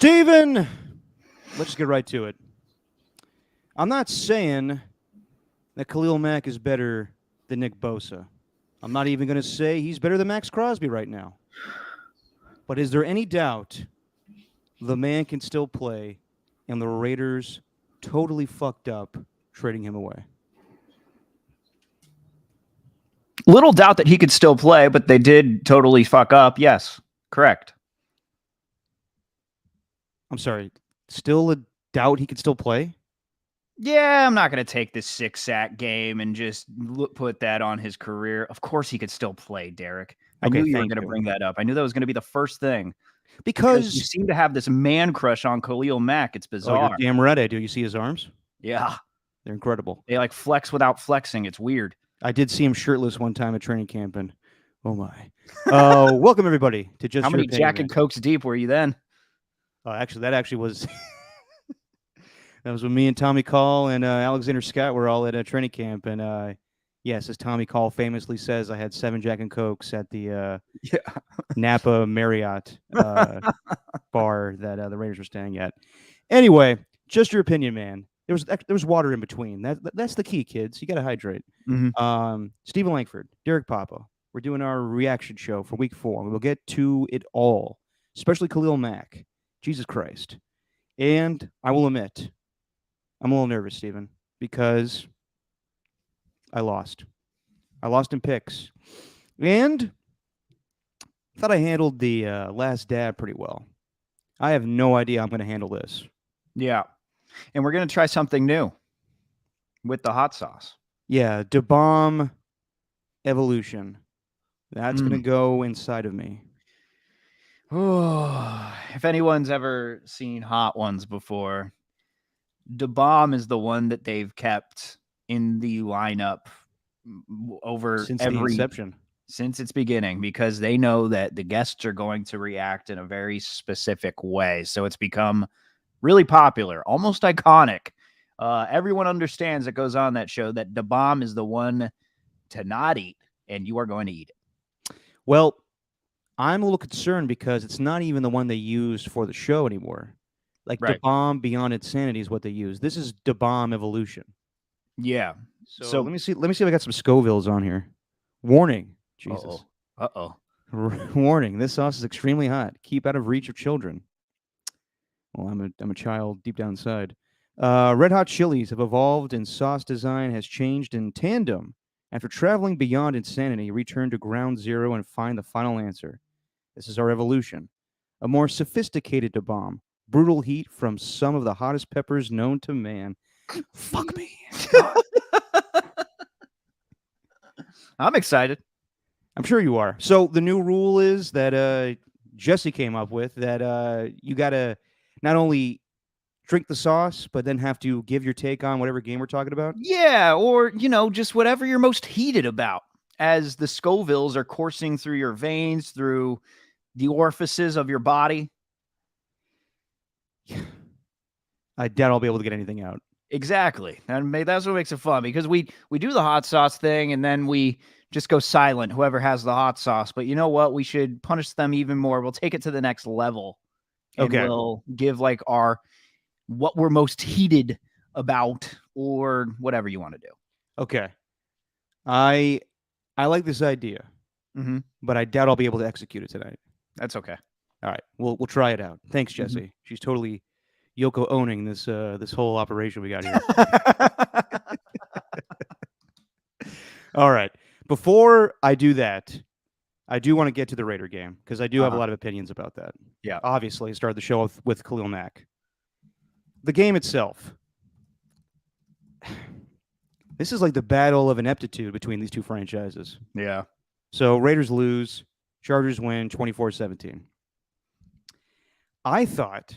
Steven, let's just get right to it. I'm not saying that Khalil Mack is better than Nick Bosa. I'm not even going to say he's better than Max Crosby right now. But is there any doubt the man can still play and the Raiders totally fucked up trading him away? Little doubt that he could still play, but they did totally fuck up. Yes, correct. I'm sorry, still a doubt he could still play? Yeah, I'm not going to take this 6-sack game and just put that on his career. Of course he could still play, Derek. I knew you were going to bring that up. I knew that was going to be the first thing. Because you seem to have this man crush on Khalil Mack. It's bizarre. Oh, you're damn right I do. You see his arms? Yeah. They're incredible. They like flex without flexing. It's weird. I did see him shirtless one time at training camp, and oh my. Welcome, everybody, to Just How many Jack and Cokes deep were you then? Actually, that was... that was when me and Tommy Call and Alexander Scott were all at a training camp, and yes, as Tommy Call famously says, I had 7 Jack and Cokes at the Napa Marriott bar that the Raiders were staying at. Anyway, just your opinion, man. There was water in between. That's the key, kids. You got to hydrate. Mm-hmm. Stephen Langford, Derek Papa. We're doing our reaction show for Week 4. We'll get to it all, especially Khalil Mack. Jesus Christ. And I will admit, I'm a little nervous, Stephen, because I lost. I lost in picks. And I thought I handled the last dab pretty well. I have no idea how I'm going to handle this. Yeah. And we're going to try something new with the hot sauce. Yeah, DeBomb Evolution. That's going to go inside of me. Oh, if anyone's ever seen Hot Ones before, DeBomb is the one that they've kept in the lineup over since the inception. Since its beginning, because they know that the guests are going to react in a very specific way. So it's become really popular, almost iconic. Everyone understands that goes on that show that DeBomb is the one to not eat, and you are going to eat it. Well, I'm a little concerned because it's not even the one they used for the show anymore. Like DeBomb Beyond Insanity is what they use. This is DeBomb Evolution. Yeah. So let me see if I got some Scovilles on here. Warning. Jesus. Uh-oh. Warning. This sauce is extremely hot. Keep out of reach of children. Well, I'm a child deep down inside. Red Hot Chilies have evolved and sauce design has changed in tandem. After traveling beyond insanity, return to ground zero and find the final answer. This is our evolution. A more sophisticated DeBomb. Brutal heat from some of the hottest peppers known to man. Fuck me. I'm excited. I'm sure you are. So the new rule is that Jesse came up with that you got to not only drink the sauce, but then have to give your take on whatever game we're talking about? Yeah, or, just whatever you're most heated about as the Scovilles are coursing through your veins, through the orifices of your body. I doubt I'll be able to get anything out. Exactly. And that's what makes it fun, because we do the hot sauce thing and then we just go silent, whoever has the hot sauce. But you know what? We should punish them even more. We'll take it to the next level. And we'll give what we're most heated about, or whatever you want to do. Okay. I like this idea, but I doubt I'll be able to execute it tonight. That's okay. All right. We'll try it out. Thanks, Jesse. She's totally Yoko owning this this whole operation we got here. All right. Before I do that, I do want to get to the Raider game because I do have a lot of opinions about that. Yeah. Obviously, I started the show with Khalil Mack. The game itself. This is like the battle of ineptitude between these two franchises. Yeah. So Raiders lose, Chargers win 24-17. I thought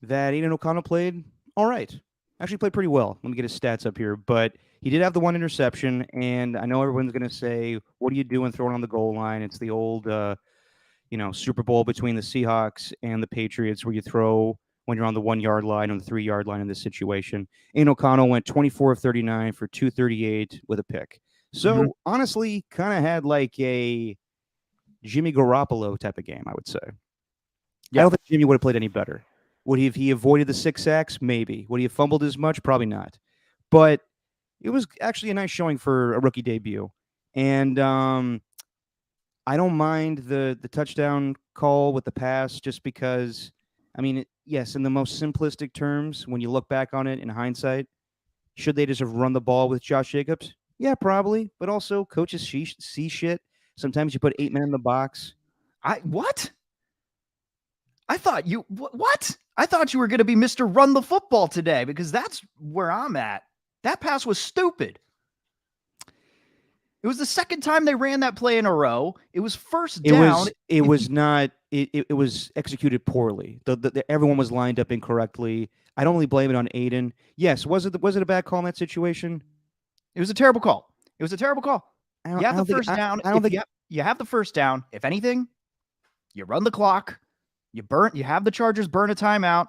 that Aiden O'Connell played all right. Actually played pretty well. Let me get his stats up here. But he did have the one interception, and I know everyone's going to say, what are you doing throwing on the goal line? It's the old, Super Bowl between the Seahawks and the Patriots where you throw when you're on the 1 yard line or the 3 yard line in this situation. Aiden O'Connell went 24 of 39 for 238 with a pick. So honestly, kind of had like a Jimmy Garoppolo type of game, I would say. Yeah. I don't think Jimmy would have played any better. Would he have he avoided the 6 sacks? Maybe. Would he have fumbled as much? Probably not. But it was actually a nice showing for a rookie debut. And I don't mind the touchdown call with the pass just because, I mean, yes, in the most simplistic terms, when you look back on it in hindsight, should they just have run the ball with Josh Jacobs? Yeah, probably. But also, coaches see shit. Sometimes you put 8 men in the box. What? I thought you what? I thought you were going to be Mr. Run the Football today because that's where I'm at. That pass was stupid. It was the second time they ran that play in a row. It was first down. It was not. It was executed poorly. Everyone was lined up incorrectly. I don't really blame it on Aiden. Yes, was it a bad call in that situation? It was a terrible call. It was a terrible call. You have the first down. I don't think you have the first down. If anything, you run the clock. You have the Chargers burn a timeout.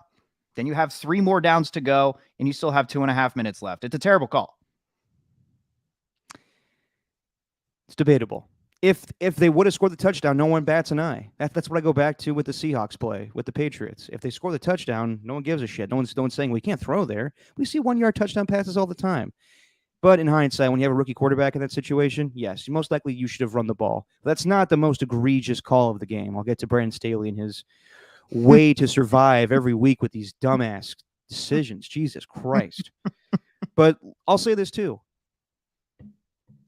Then you have 3 more downs to go, and you still have 2.5 minutes left. It's a terrible call. It's debatable. If they would have scored the touchdown, no one bats an eye. That's what I go back to with the Seahawks play with the Patriots. If they score the touchdown, no one gives a shit. No one's saying we can't throw there. We see 1-yard touchdown passes all the time. But in hindsight, when you have a rookie quarterback in that situation, yes, most likely you should have run the ball. But that's not the most egregious call of the game. I'll get to Brandon Staley and his way to survive every week with these dumbass decisions. Jesus Christ. But I'll say this too.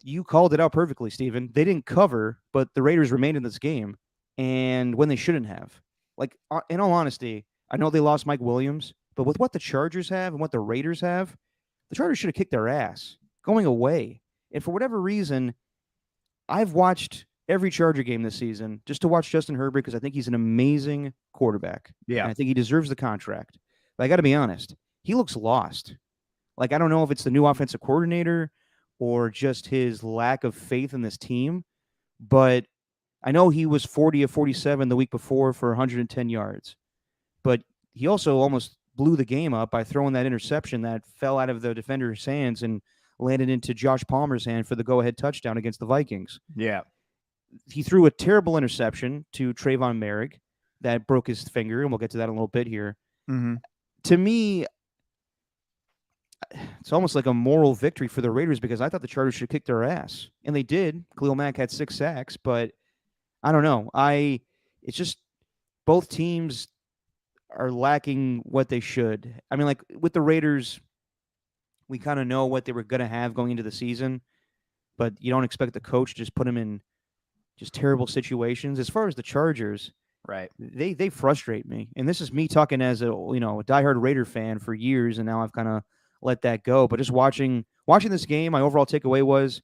You called it out perfectly, Steven. They didn't cover, but the Raiders remained in this game, and when they shouldn't have. Like, in all honesty, I know they lost Mike Williams, but with what the Chargers have and what the Raiders have, the Chargers should have kicked their ass going away. And for whatever reason, I've watched every Charger game this season just to watch Justin Herbert because I think he's an amazing quarterback. Yeah. And I think he deserves the contract. But I got to be honest, he looks lost. Like, I don't know if it's the new offensive coordinator or just his lack of faith in this team. But I know he was 40 of 47 the week before for 110 yards. But he also almost blew the game up by throwing that interception that fell out of the defender's hands and landed into Josh Palmer's hand for the go-ahead touchdown against the Vikings. Yeah. He threw a terrible interception to Trayvon Merrick that broke his finger, and we'll get to that in a little bit here. Mm-hmm. To me, it's almost like a moral victory for the Raiders because I thought the Chargers should kick their ass, and they did. Khalil Mack had 6 sacks, but I don't know. It's just both teams are lacking what they should. I mean, like with the Raiders, we kind of know what they were going to have going into the season, but you don't expect the coach to just put them in just terrible situations. As far as the Chargers, right? They frustrate me, and this is me talking as a diehard Raider fan for years, and now I've kind of let that go. But just watching this game, my overall takeaway was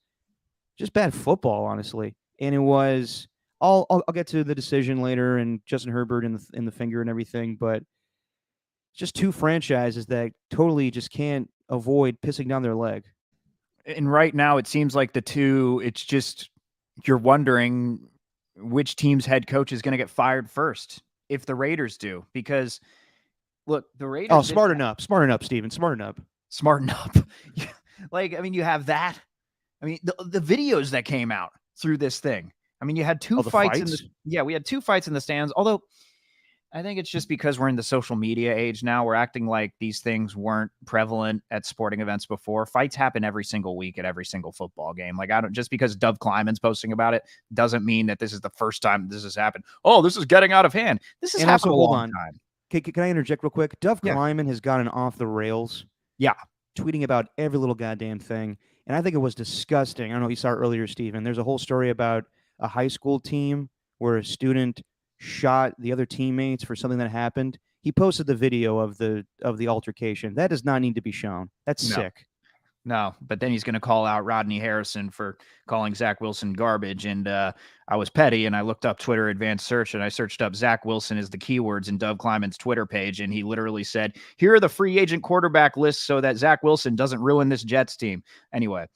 just bad football, honestly. And it was I'll get to the decision later and Justin Herbert in the finger and everything, but just two franchises that totally just can't avoid pissing down their leg. And right now, it seems like the two. It's just you're wondering which team's head coach is going to get fired first if the Raiders do, because look, the Raiders. Oh, smarten up, Steven, smarten up. Like, I mean, you have that. I mean, the videos that came out through this thing. I mean, you had two fights. We had 2 fights in the stands. Although I think it's just because we're in the social media age now. We're acting like these things weren't prevalent at sporting events before. Fights happen every single week at every single football game. Like, just because Dove Kleiman's posting about it doesn't mean that this is the first time this has happened. Oh, this is getting out of hand. This has happened a long time. Can I interject real quick? Dove Kleiman has gotten off the rails. Yeah. Tweeting about every little goddamn thing. And I think it was disgusting. I don't know if you saw it earlier, Steven. There's a whole story about a high school team where a student shot the other teammates for something that happened. He posted the video of the altercation. That does not need to be shown. That's sick. No, but then he's going to call out Rodney Harrison for calling Zach Wilson garbage. And I was petty, and I looked up Twitter advanced search, and I searched up Zach Wilson as the keywords in Dove Kleiman's Twitter page, and he literally said, here are the free agent quarterback lists so that Zach Wilson doesn't ruin this Jets team. Anyway,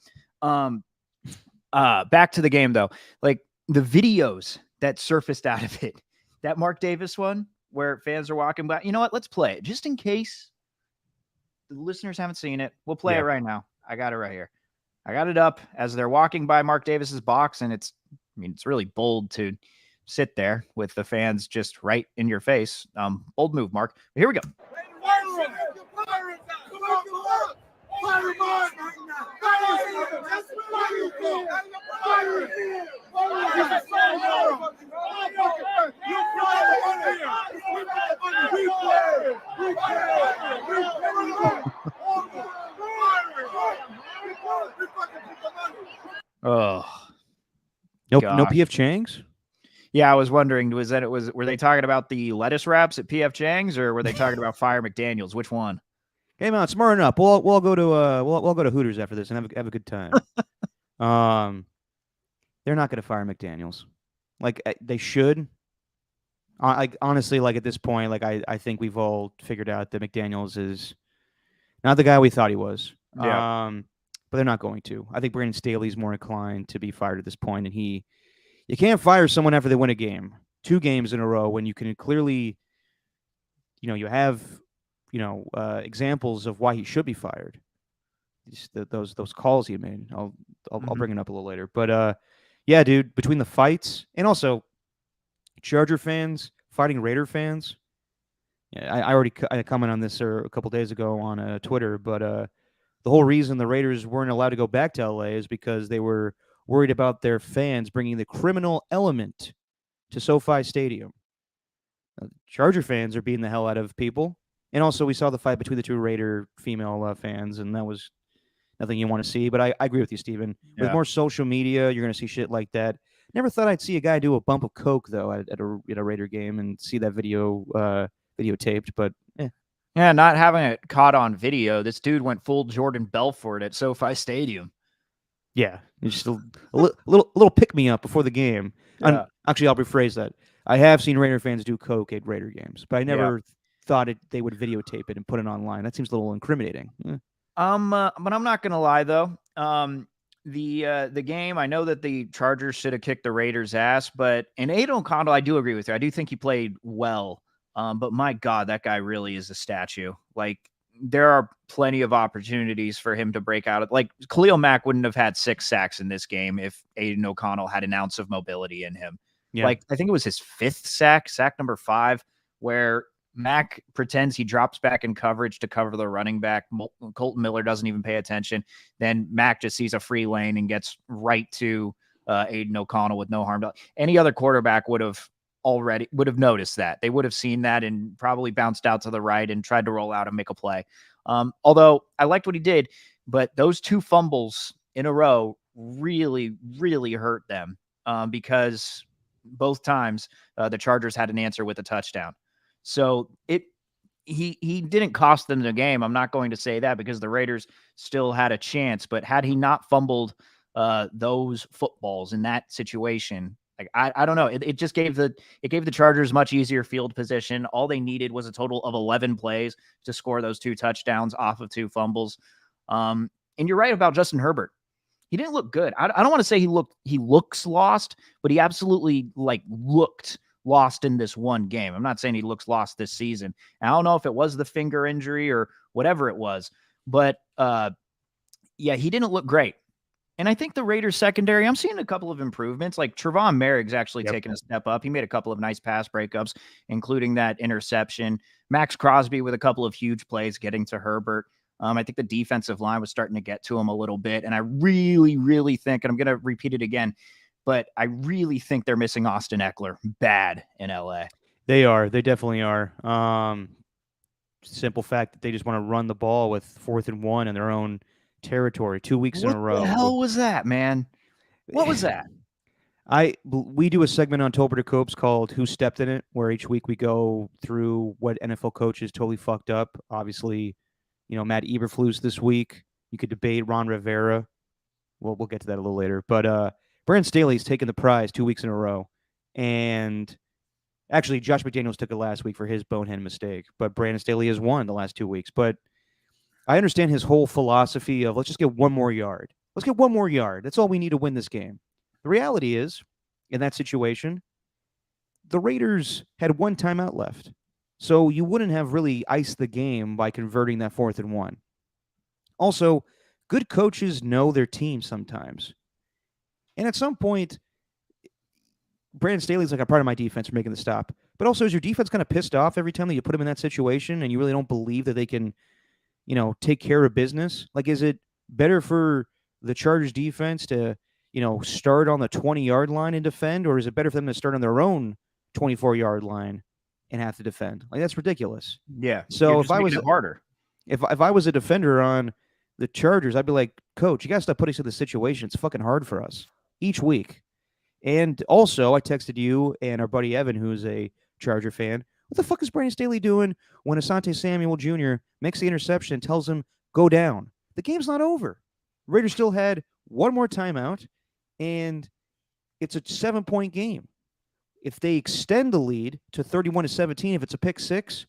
back to the game, though. Like, the videos that surfaced out of it, that Mark Davis one where fans are walking by, you know what? Let's play it just in case the listeners haven't seen it. We'll play it right now. I got it right here. I got it up as they're walking by Mark Davis's box, and it's really bold to sit there with the fans just right in your face. Bold move, Mark. But here we go. Oh, No gosh. PF Chang's? Yeah, I was wondering, were they talking about the lettuce wraps at PF Chang's, or were they talking about Fire McDaniels? Which one? Hey man, smarten up. We'll all go to we'll go to Hooters after this and have a good time. They're not going to fire McDaniels. Like they should. Like honestly, like at this point, like I think we've all figured out that McDaniels is not the guy we thought he was. Yeah. But they're not going to. I think Brandon Staley's more inclined to be fired at this point, and you can't fire someone after they win a game, 2 games in a row, when you can clearly, you have, examples of why he should be fired. Those calls he made. I'll bring it up a little later. But yeah, dude, between the fights and also Charger fans fighting Raider fans. Yeah, I already commented on this a couple days ago on Twitter, but the whole reason the Raiders weren't allowed to go back to LA is because they were worried about their fans bringing the criminal element to SoFi Stadium. Charger fans are beating the hell out of people. And also, we saw the fight between the 2 Raider female fans, and that was nothing you want to see. But I agree with you, Steven. With more social media, you're going to see shit like that. Never thought I'd see a guy do a bump of coke, though, at a Raider game and see that videotaped. But yeah, not having it caught on video. This dude went full Jordan Belfort at SoFi Stadium. Yeah, just a little pick me up before the game. Yeah. Actually, I'll rephrase that. I have seen Raider fans do coke at Raider games, but I never thought they would videotape it and put it online. That seems a little incriminating. But I'm not gonna lie though. The game, I know that the Chargers should have kicked the Raiders' ass, but in Aiden O'Connell, I do agree with you. I do think he played well. But my God, that guy really is a statue. Like, there are plenty of opportunities for him to break out. Like, Khalil Mack wouldn't have had 6 sacks in this game if Aiden O'Connell had an ounce of mobility in him. Yeah. Like, I think it was his 5th sack number 5, where Mack pretends he drops back in coverage to cover the running back. Colton Miller doesn't even pay attention. Then Mack just sees a free lane and gets right to Aiden O'Connell with no harm. Any other quarterback would have noticed that. They would have seen that and probably bounced out to the right and tried to roll out and make a play. Although I liked what he did, but those 2 fumbles in a row really, really hurt them because both times the Chargers had an answer with a touchdown. So he didn't cost them the game. I'm not going to say that because the Raiders still had a chance, but had he not fumbled those footballs in that situation, like I don't know. It just gave the Chargers much easier field position. All they needed was a total of 11 plays to score those 2 touchdowns off of 2 fumbles. And you're right about Justin Herbert. He didn't look good. I don't want to say he looks lost, but he absolutely looked lost in this one game. I'm not saying he looks lost this season. And I don't know if it was the finger injury or whatever it was, but yeah, he didn't look great. And I think the Raiders secondary, I'm seeing a couple of improvements. Like Trevon Merrick's actually taken a step up. He made a couple of nice pass breakups, including that interception. Max Crosby with a couple of huge plays getting to Herbert. I think the defensive line was starting to get to him a little bit. And I really, really think, and I'm going to repeat it again, but I really think they're missing Austin Eckler bad in LA. They are. They definitely are. Simple fact that they just want to run the ball with 4th and 1 in their own territory 2 weeks in a row. What the hell was that, man? What was that? We do a segment on Tolbert to Copes called Who Stepped in It, where each week we go through what NFL coaches totally fucked up. Obviously, Matt Eberflus this week. You could debate Ron Rivera. We'll get to that a little later. But Brandon Staley's taken the prize 2 weeks in a row. And actually, Josh McDaniels took it last week for his bonehead mistake. But Brandon Staley has won the last 2 weeks. But I understand his whole philosophy of let's just get 1 more yard. Let's get 1 more yard. That's all we need to win this game. The reality is, in that situation, the Raiders had 1 timeout left. So you wouldn't have really iced the game by converting that 4th and 1. Also, good coaches know their team sometimes. And at some point, Brandon Staley's like a part of my defense for making the stop. But also, is your defense kind of pissed off every time that you put them in that situation and you really don't believe that they can, take care of business? Like, is it better for the Chargers defense to, start on the 20-yard line and defend, or is it better for them to start on their own 24-yard line and have to defend? Like, that's ridiculous. Yeah. So if I was harder, if I was a defender on the Chargers, I'd be like, Coach, you got to stop putting us in this situation. It's fucking hard for us each week. And also, I texted you and our buddy Evan, who's a Charger fan. What the fuck is Brandon Staley doing when Asante Samuel Jr. makes the interception and tells him, go down? The game's not over. Raiders still had one more timeout, and it's a 7-point game. If they extend the lead to 31-17, if it's a pick six,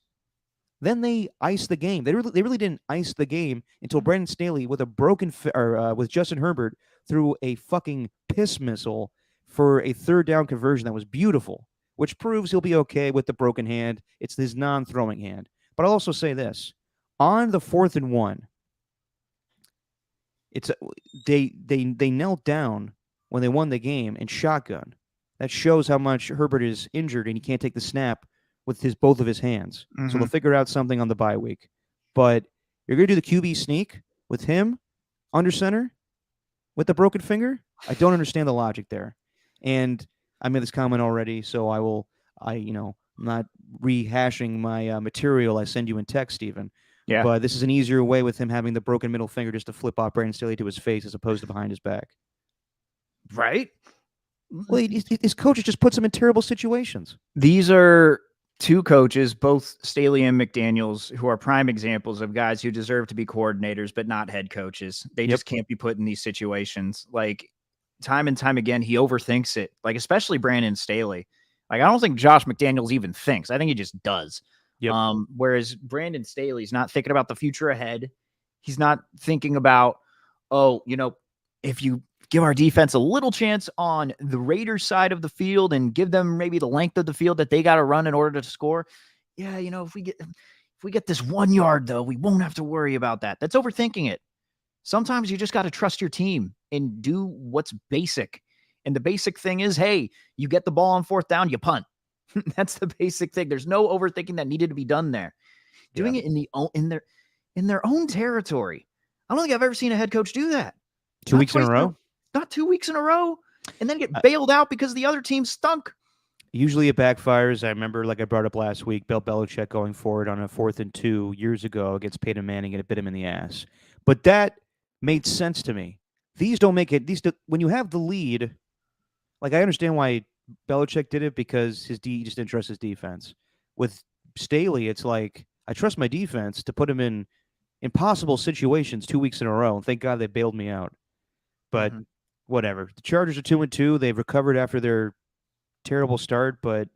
then they ice the game. They really didn't ice the game until Brandon Staley with a with Justin Herbert threw a fucking piss missile for a third down conversion that was beautiful, which proves he'll be okay with the broken hand. It's his non-throwing hand. But I'll also say this. On the 4th and 1, they knelt down when they won the game and shotgun. That shows how much Herbert is injured and he can't take the snap with both of his hands. Mm-hmm. So they'll figure out something on the bye week. But you're going to do the QB sneak with him under center with the broken finger? I don't understand the logic there. And I made this comment already, so I'm not rehashing my material I send you in text, Stephen. Yeah. But this is an easier way with him having the broken middle finger just to flip off Brandon Staley to his face as opposed to behind his back. Right? Well, his coaches just puts him in terrible situations. These are two coaches, both Staley and McDaniels, who are prime examples of guys who deserve to be coordinators, but not head coaches. They just can't be put in these situations. Like, time and time again, he overthinks it. Like, especially Brandon Staley. Like, I don't think Josh McDaniels even thinks. I think he just does. Yep. Whereas Brandon Staley's not thinking about the future ahead. He's not thinking about, if you give our defense a little chance on the Raiders side of the field and give them maybe the length of the field that they got to run in order to score. Yeah, if we get this 1 yard, though, we won't have to worry about that. That's overthinking it. Sometimes you just got to trust your team and do what's basic. And the basic thing is, hey, you get the ball on 4th down, you punt. That's the basic thing. There's no overthinking that needed to be done there. Doing it in their own territory. I don't think I've ever seen a head coach do that. 2 weeks in a row? Not 2 weeks in a row. And then get bailed out because the other team stunk. Usually it backfires. I remember, like I brought up last week, Bill Belichick going forward on a 4th and 2 years ago against Peyton Manning and it bit him in the ass. But that made sense to me. These don't make it. When you have the lead, like I understand why Belichick did it because he just didn't trust his defense. With Staley, it's like I trust my defense to put him in impossible situations 2 weeks in a row. And thank God they bailed me out. But whatever. The Chargers are 2-2. They've recovered after their terrible start, but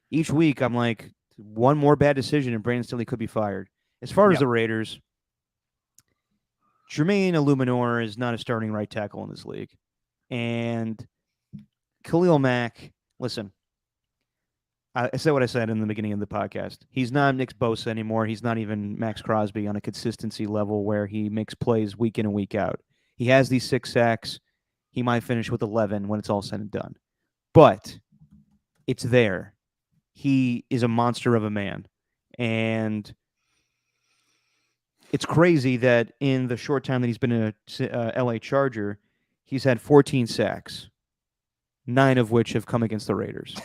each week I'm like, one more bad decision and Brandon Staley could be fired. As far as the Raiders, Jermaine Illuminor is not a starting right tackle in this league. And Khalil Mack, listen, I said what I said in the beginning of the podcast. He's not Nick Bosa anymore. He's not even Max Crosby on a consistency level where he makes plays week in and week out. He has these 6 sacks. He might finish with 11 when it's all said and done. But it's there. He is a monster of a man. And it's crazy that in the short time that he's been a LA Charger, he's had 14 sacks, 9 of which have come against the Raiders.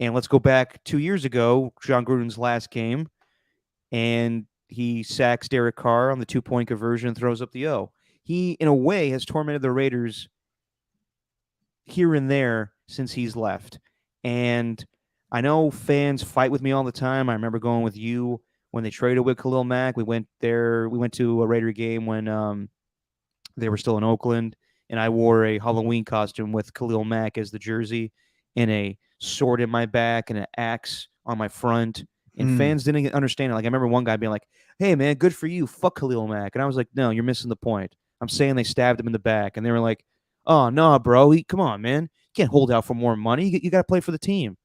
And let's go back 2 years ago, John Gruden's last game, and he sacks Derek Carr on the 2-point conversion and throws up the O. He, in a way, has tormented the Raiders here and there since he's left. And I know fans fight with me all the time. I remember going with you when they traded with Khalil Mack. We went to a Raider game when they were still in Oakland, and I wore a Halloween costume with Khalil Mack as the jersey and a sword in my back and an axe on my front. And fans didn't understand it. Like, I remember one guy being like, hey, man, good for you. Fuck Khalil Mack. And I was like, no, you're missing the point. I'm saying they stabbed him in the back. And they were like, oh, no, bro. Come on, man. You can't hold out for more money. You got to play for the team.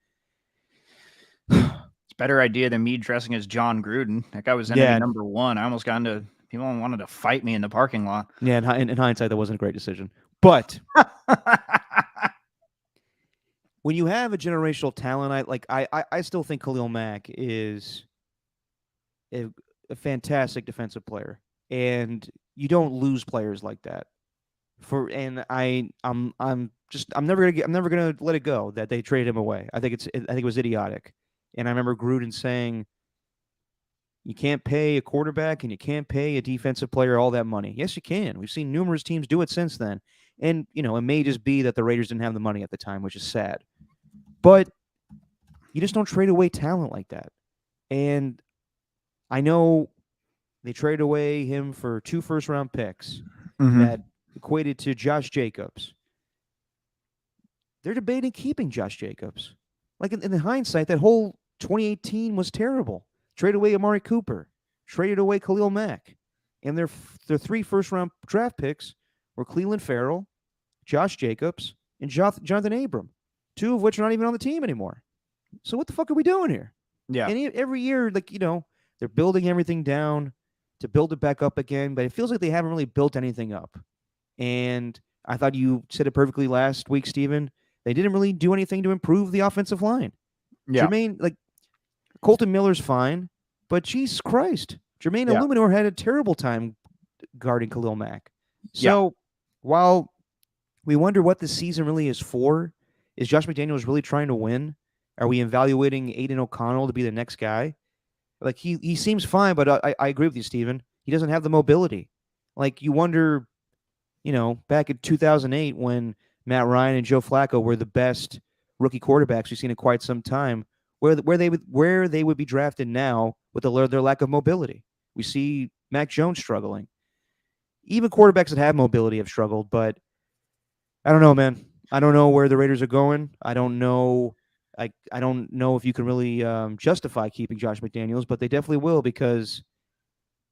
It's a better idea than me dressing as John Gruden. That guy was enemy number 1. I almost got into people wanted to fight me in the parking lot. Yeah, in hindsight, that wasn't a great decision. But when you have a generational talent, I still think Khalil Mack is a fantastic defensive player, and you don't lose players like that. I'm never gonna let it go that they traded him away. I think it was idiotic, and I remember Gruden saying you can't pay a quarterback and you can't pay a defensive player all that money. Yes, you can. We've seen numerous teams do it since then, and it may just be that the Raiders didn't have the money at the time, which is sad. But you just don't trade away talent like that. And I know they traded away him for 2 first-round picks that equated to Josh Jacobs. They're debating keeping Josh Jacobs. Like in the hindsight, that whole 2018 was terrible. Trade away Amari Cooper, traded away Khalil Mack, and their 3 first-round draft picks were Cleveland Farrell, Josh Jacobs, and Jonathan Abram, 2 of which are not even on the team anymore. So what the fuck are we doing here? Yeah. And every year, they're building everything down to build it back up again, but it feels like they haven't really built anything up. And I thought you said it perfectly last week, Steven. They didn't really do anything to improve the offensive line. Yeah. Colton Miller's fine, but Jesus Christ, Jermaine Illuminor had a terrible time guarding Khalil Mack. So while we wonder what this season really is for, is Josh McDaniels really trying to win? Are we evaluating Aiden O'Connell to be the next guy? Like he seems fine, but I agree with you, Steven. He doesn't have the mobility. Like you wonder, back in 2008 when Matt Ryan and Joe Flacco were the best rookie quarterbacks we've seen in quite some time, where they would be drafted now with their lack of mobility. We see Mac Jones struggling. Even quarterbacks that have mobility have struggled, but I don't know, man. I don't know where the Raiders are going. I don't know. I don't know if you can really justify keeping Josh McDaniels, but they definitely will because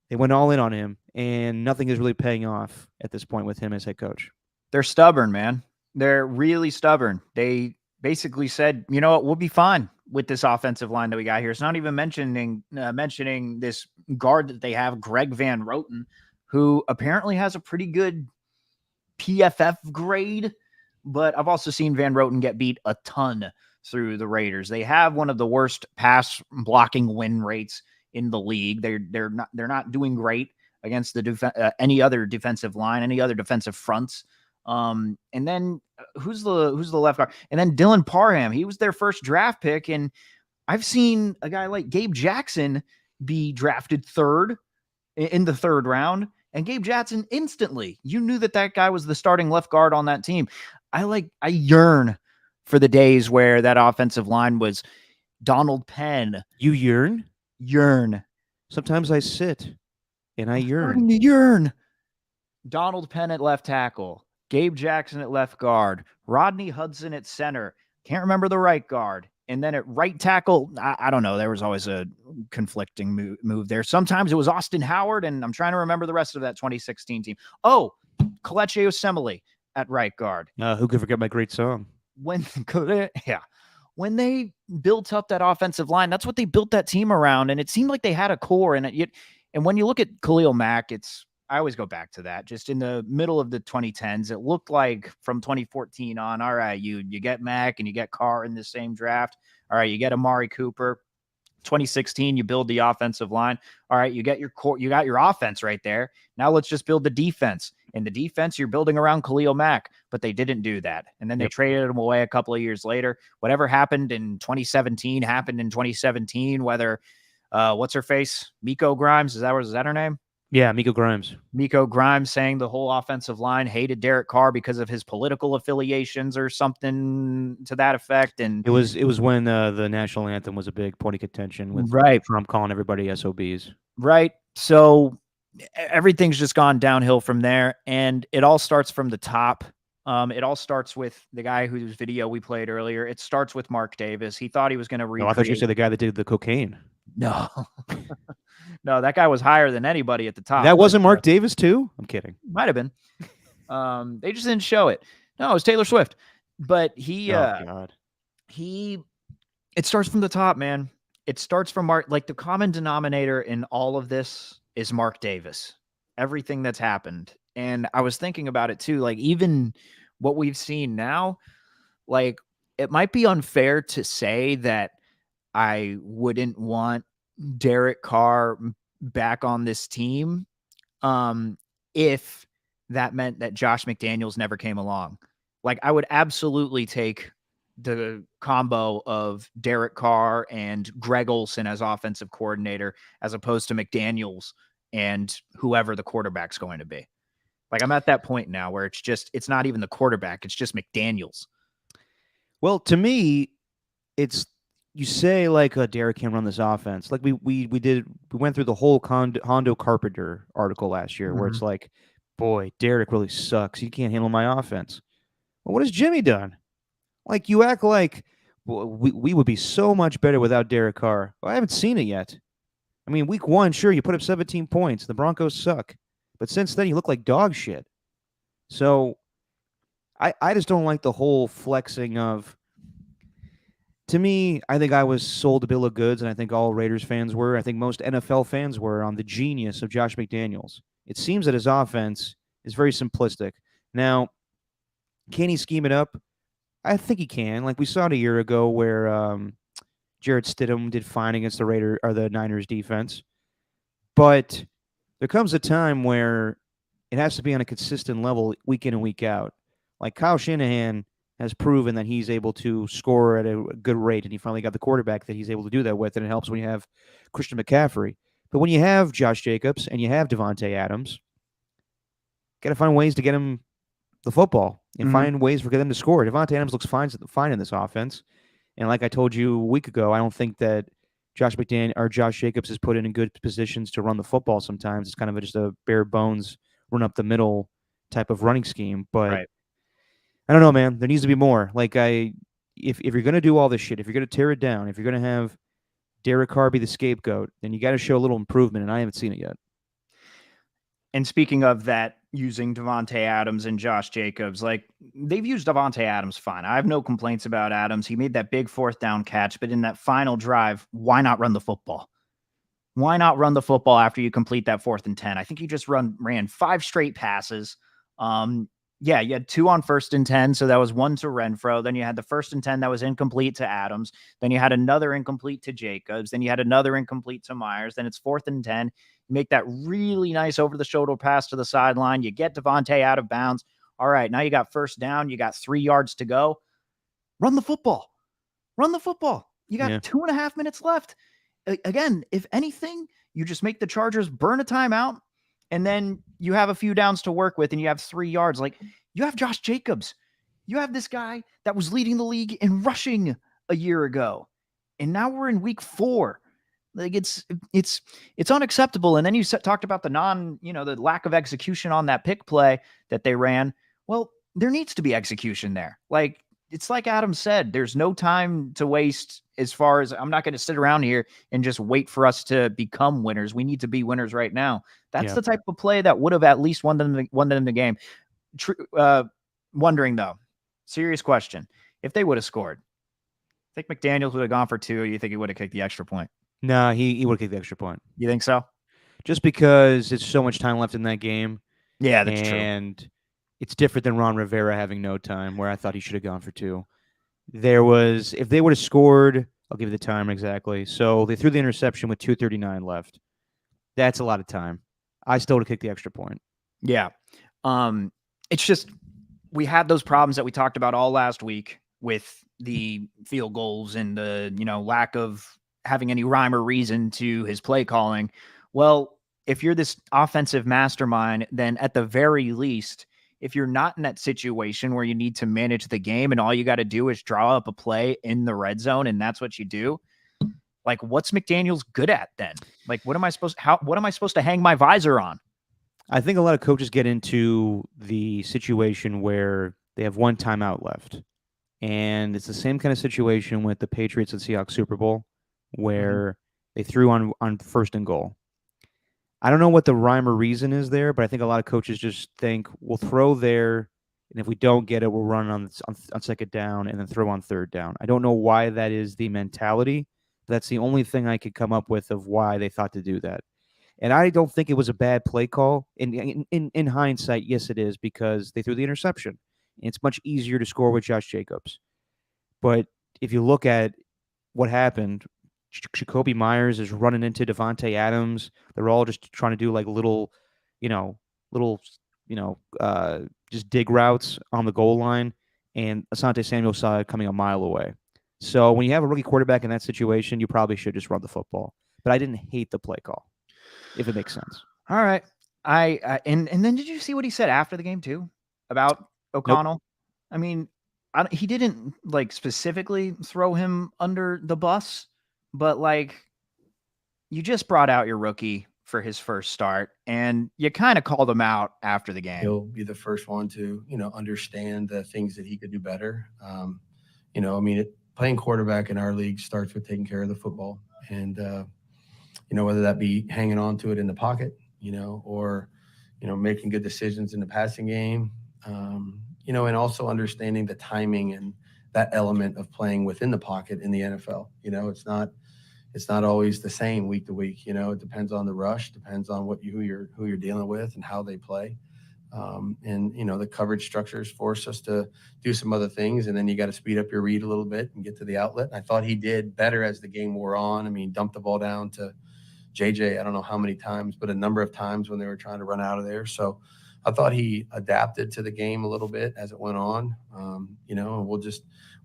they went all in on him, and nothing is really paying off at this point with him as head coach. They're stubborn, man. They're really stubborn. They basically said, you know what, we'll be fine with this offensive line that we got here. It's not even mentioning this guard that they have, Greg Van Roten, who apparently has a pretty good PFF grade, but I've also seen Van Roten get beat a ton through the Raiders. They have one of the worst pass blocking win rates in the league. They're not doing great against the any other defensive line, any other defensive fronts. And then who's the left guard? And then Dylan Parham. He was their first draft pick, and I've seen a guy like Gabe Jackson be drafted in the 3rd round. And Gabe Jackson instantly, you knew that guy was the starting left guard on that team. I yearn for the days where that offensive line was Donald Penn. You yearn? Yearn. Sometimes I sit and I yearn. Yearn. Donald Penn at left tackle. Gabe Jackson at left guard. Rodney Hudson at center. Can't remember the right guard. And then at right tackle, I don't know. There was always a conflicting move there. Sometimes it was Austin Howard, and I'm trying to remember the rest of that 2016 team. Oh, Kelechi Osemele at right guard. Who could forget my great song? When they built up that offensive line, that's what they built that team around, and it seemed like they had a core. And when you look at Khalil Mack, I always go back to that. Just in the middle of the 2010s, it looked like from 2014 on, all right, you get Mack and you get Carr in the same draft. All right, you get Amari Cooper. 2016, you build the offensive line. All right, you get your core, you got your offense right there. Now let's just build the defense. And the defense, you're building around Khalil Mack, but they didn't do that. And then they traded him away a couple of years later. Whatever happened in 2017 happened in 2017, whether what's her face? Miko Grimes, is that her name? Yeah, Miko Grimes. Miko Grimes saying the whole offensive line hated Derek Carr because of his political affiliations or something to that effect. And it was when the national anthem was a big point of contention with Trump calling everybody SOBs. Right. So everything's just gone downhill from there, and it all starts from the top. It all starts with the guy whose video we played earlier. It starts with Mark Davis. He thought he was going to recreate. I thought you said the guy that did the cocaine. No. No, that guy was higher than anybody at the top. That wasn't Mark Davis too? I'm kidding. Might have been. They just didn't show it. No, it was Taylor Swift. But it starts from the top, man. It starts from Mark. Like, the common denominator in all of this is Mark Davis. Everything that's happened. And I was thinking about it too. Like, even what we've seen now, like, it might be unfair to say that I wouldn't want Derek Carr back on this team if that meant that Josh McDaniels never came along. Like, I would absolutely take the combo of Derek Carr and Greg Olson as offensive coordinator as opposed to McDaniels and whoever the quarterback's going to be. Like, I'm at that point now where it's not even the quarterback, it's just McDaniels. Well, to me, it's you say like Derek can run this offense. Like we went through the whole Hondo Carpenter article last year where it's like, boy, Derek really sucks. He can't handle my offense. Well, what has Jimmy done? Like you act like we would be so much better without Derek Carr. Well, I haven't seen it yet. I mean, week 1, sure, you put up 17 points. The Broncos suck. But since then, you look like dog shit. So I just don't like the whole flexing of. To me, I think I was sold a bill of goods, and I think all Raiders fans were. I think most NFL fans were on the genius of Josh McDaniels. It seems that his offense is very simplistic. Now, can he scheme it up? I think he can. Like we saw it a year ago where Jarrett Stidham did fine against the Niners defense. But there comes a time where it has to be on a consistent level week in and week out. Like Kyle Shanahan has proven that he's able to score at a good rate, and he finally got the quarterback that he's able to do that with, and it helps when you have Christian McCaffrey. But when you have Josh Jacobs and you have Devontae Adams, got to find ways to get him the football and find ways for them to score. Devontae Adams looks fine in this offense, and like I told you a week ago, I don't think that Josh Jacobs is put in good positions to run the football. Sometimes it's kind of just a bare bones run up the middle type of running scheme, but. Right. I don't know, man. There needs to be more. Like if you're gonna do all this shit, if you're gonna tear it down, if you're gonna have Derek Carr be the scapegoat, then you got to show a little improvement, and I haven't seen it yet. And speaking of that, using Devontae Adams and Josh Jacobs, like they've used Devontae Adams fine. I have no complaints about Adams. He made that big 4th down catch, but in that final drive, why not run the football? Why not run the football after you complete that 4th and 10? I think you just ran 5 straight passes. Yeah, you had 2 on 1st and 10, so that was 1 to Renfro. Then you had the 1st and 10 that was incomplete to Adams. Then you had another incomplete to Jacobs. Then you had another incomplete to Myers. Then it's 4th and 10. You make that really nice over-the-shoulder pass to the sideline. You get Devontae out of bounds. All right, now you got 1st down. You got 3 yards to go. Run the football. Run the football. You got 2.5 minutes left. Again, if anything, you just make the Chargers burn a timeout, and then you have a few downs to work with, and you have 3 yards. Like, you have Josh Jacobs. You have this guy that was leading the league in rushing a year ago, and now we're in week 4. Like, it's unacceptable. And then you talked about the lack of execution on that pick play that they ran. Well, there needs to be execution there. Like, it's like Adam said, there's no time to waste as far as I'm not going to sit around here and just wait for us to become winners. We need to be winners right now. That's the type of play that would have at least won them the game. Wondering though, serious question. If they would have scored, think McDaniels would have gone for 2, or you think he would have kicked the extra point? Nah, he would have kicked the extra point. You think so? Just because it's so much time left in that game. Yeah, that's true. And it's different than Ron Rivera having no time, where I thought he should have gone for 2. If they would have scored, I'll give you the time exactly. So they threw the interception with 2:39 left. That's a lot of time. I still would have kicked the extra point. Yeah. It's just, we had those problems that we talked about all last week with the field goals and the, lack of having any rhyme or reason to his play calling. Well, if you're this offensive mastermind, then at the very least, if you're not in that situation where you need to manage the game and all you got to do is draw up a play in the red zone and that's what you do, like, what's McDaniels good at then? Like, what am I supposed to hang my visor on? I think a lot of coaches get into the situation where they have 1 timeout left. And it's the same kind of situation with the Patriots and Seahawks Super Bowl where they threw on 1st and goal. I don't know what the rhyme or reason is there, but I think a lot of coaches just think we'll throw there, and if we don't get it, we'll run on 2nd down and then throw on 3rd down. I don't know why that is the mentality. That's the only thing I could come up with of why they thought to do that. And I don't think it was a bad play call. In hindsight, yes, it is, because they threw the interception. It's much easier to score with Josh Jacobs. But if you look at what happened, Jacoby Myers is running into Devontae Adams. They're all just trying to do like little, you know, little, you know, just dig routes on the goal line, and Asante Samuel saw it coming a mile away. So when you have a rookie quarterback in that situation, you probably should just run the football. But I didn't hate the play call, if it makes sense. All right. And then did you see what he said after the game too about Nope. O'Connell? I mean, he didn't like specifically throw him under the bus, but like you just brought out your rookie for his first start, and you kind of called him out after the game. He'll be the first one to, understand the things that he could do better. I mean, playing quarterback in our league starts with taking care of the football, and whether that be hanging on to it in the pocket, or making good decisions in the passing game, and also understanding the timing and that element of playing within the pocket in the NFL. It's not always the same week to week. It depends on the rush, depends on who you're dealing with and how they play. The coverage structures force us to do some other things, and then you got to speed up your read a little bit and get to the outlet. I thought he did better as the game wore on. I mean, dumped the ball down to JJ, I don't know how many times, but a number of times when they were trying to run out of there. So I thought he adapted to the game a little bit as it went on. And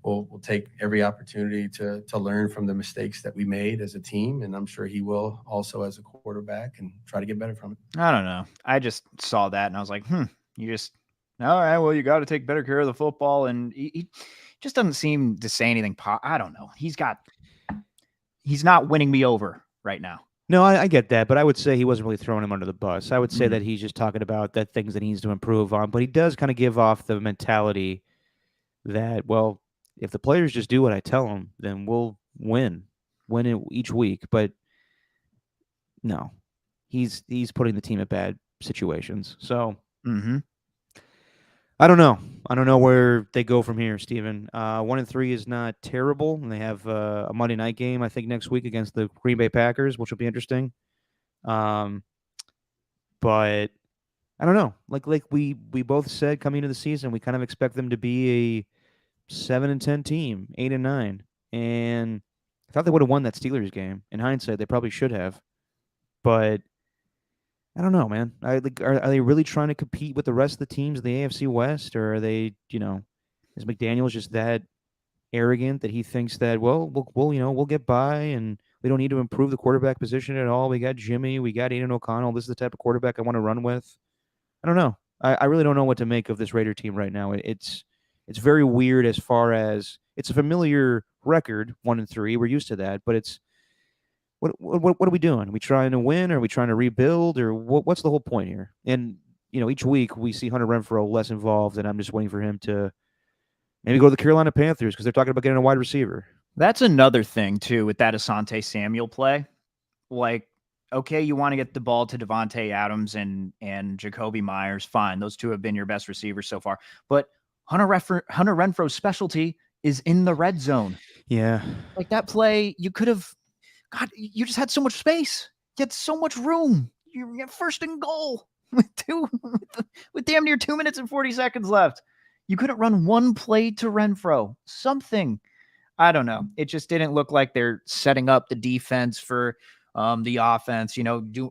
we'll take every opportunity to learn from the mistakes that we made as a team, and I'm sure he will also as a quarterback, and try to get better from it. I don't know. I just saw that and I was like, you just, all right, well, you got to take better care of the football. And he just doesn't seem to say anything. I don't know. He's not winning me over right now. No, I get that, but I would say he wasn't really throwing him under the bus. I would say that he's just talking about the things that he needs to improve on, but he does kind of give off the mentality that, well, if the players just do what I tell them, then we'll win it each week. But no, he's putting the team at bad situations. So I don't know. I don't know where they go from here, Steven. 1-3 is not terrible, and they have a Monday night game, I think, next week against the Green Bay Packers, which will be interesting. But I don't know. Like we both said coming into the season, we kind of expect them to be a 7-10 team, 8-9, and I thought they would have won that Steelers game. In hindsight, they probably should have, but I don't know, man. Are they really trying to compete with the rest of the teams in the AFC West, or are they, is McDaniels just that arrogant that he thinks that, well, we'll get by and we don't need to improve the quarterback position at all. We got Jimmy, we got Aiden O'Connell. This is the type of quarterback I want to run with. I don't know. I really don't know what to make of this Raider team right now. It's very weird as far as it's a familiar record, 1-3. We're used to that, but it's what are we doing? Are we trying to win? Or are we trying to rebuild? Or what's the whole point here? And each week we see Hunter Renfrow less involved, and I'm just waiting for him to maybe go to the Carolina Panthers because they're talking about getting a wide receiver. That's another thing too with that Asante Samuel play. Like, okay, you want to get the ball to Devontae Adams and Jacoby Myers. Fine, those two have been your best receivers so far. But Hunter Renfrow's specialty is in the red zone. Yeah, like that play, you could have. God, you just had so much space. You had so much room. You had first and goal with damn near 2 minutes and 40 seconds left. You couldn't run one play to Renfrow. Something. I don't know. It just didn't look like they're setting up the defense for the offense,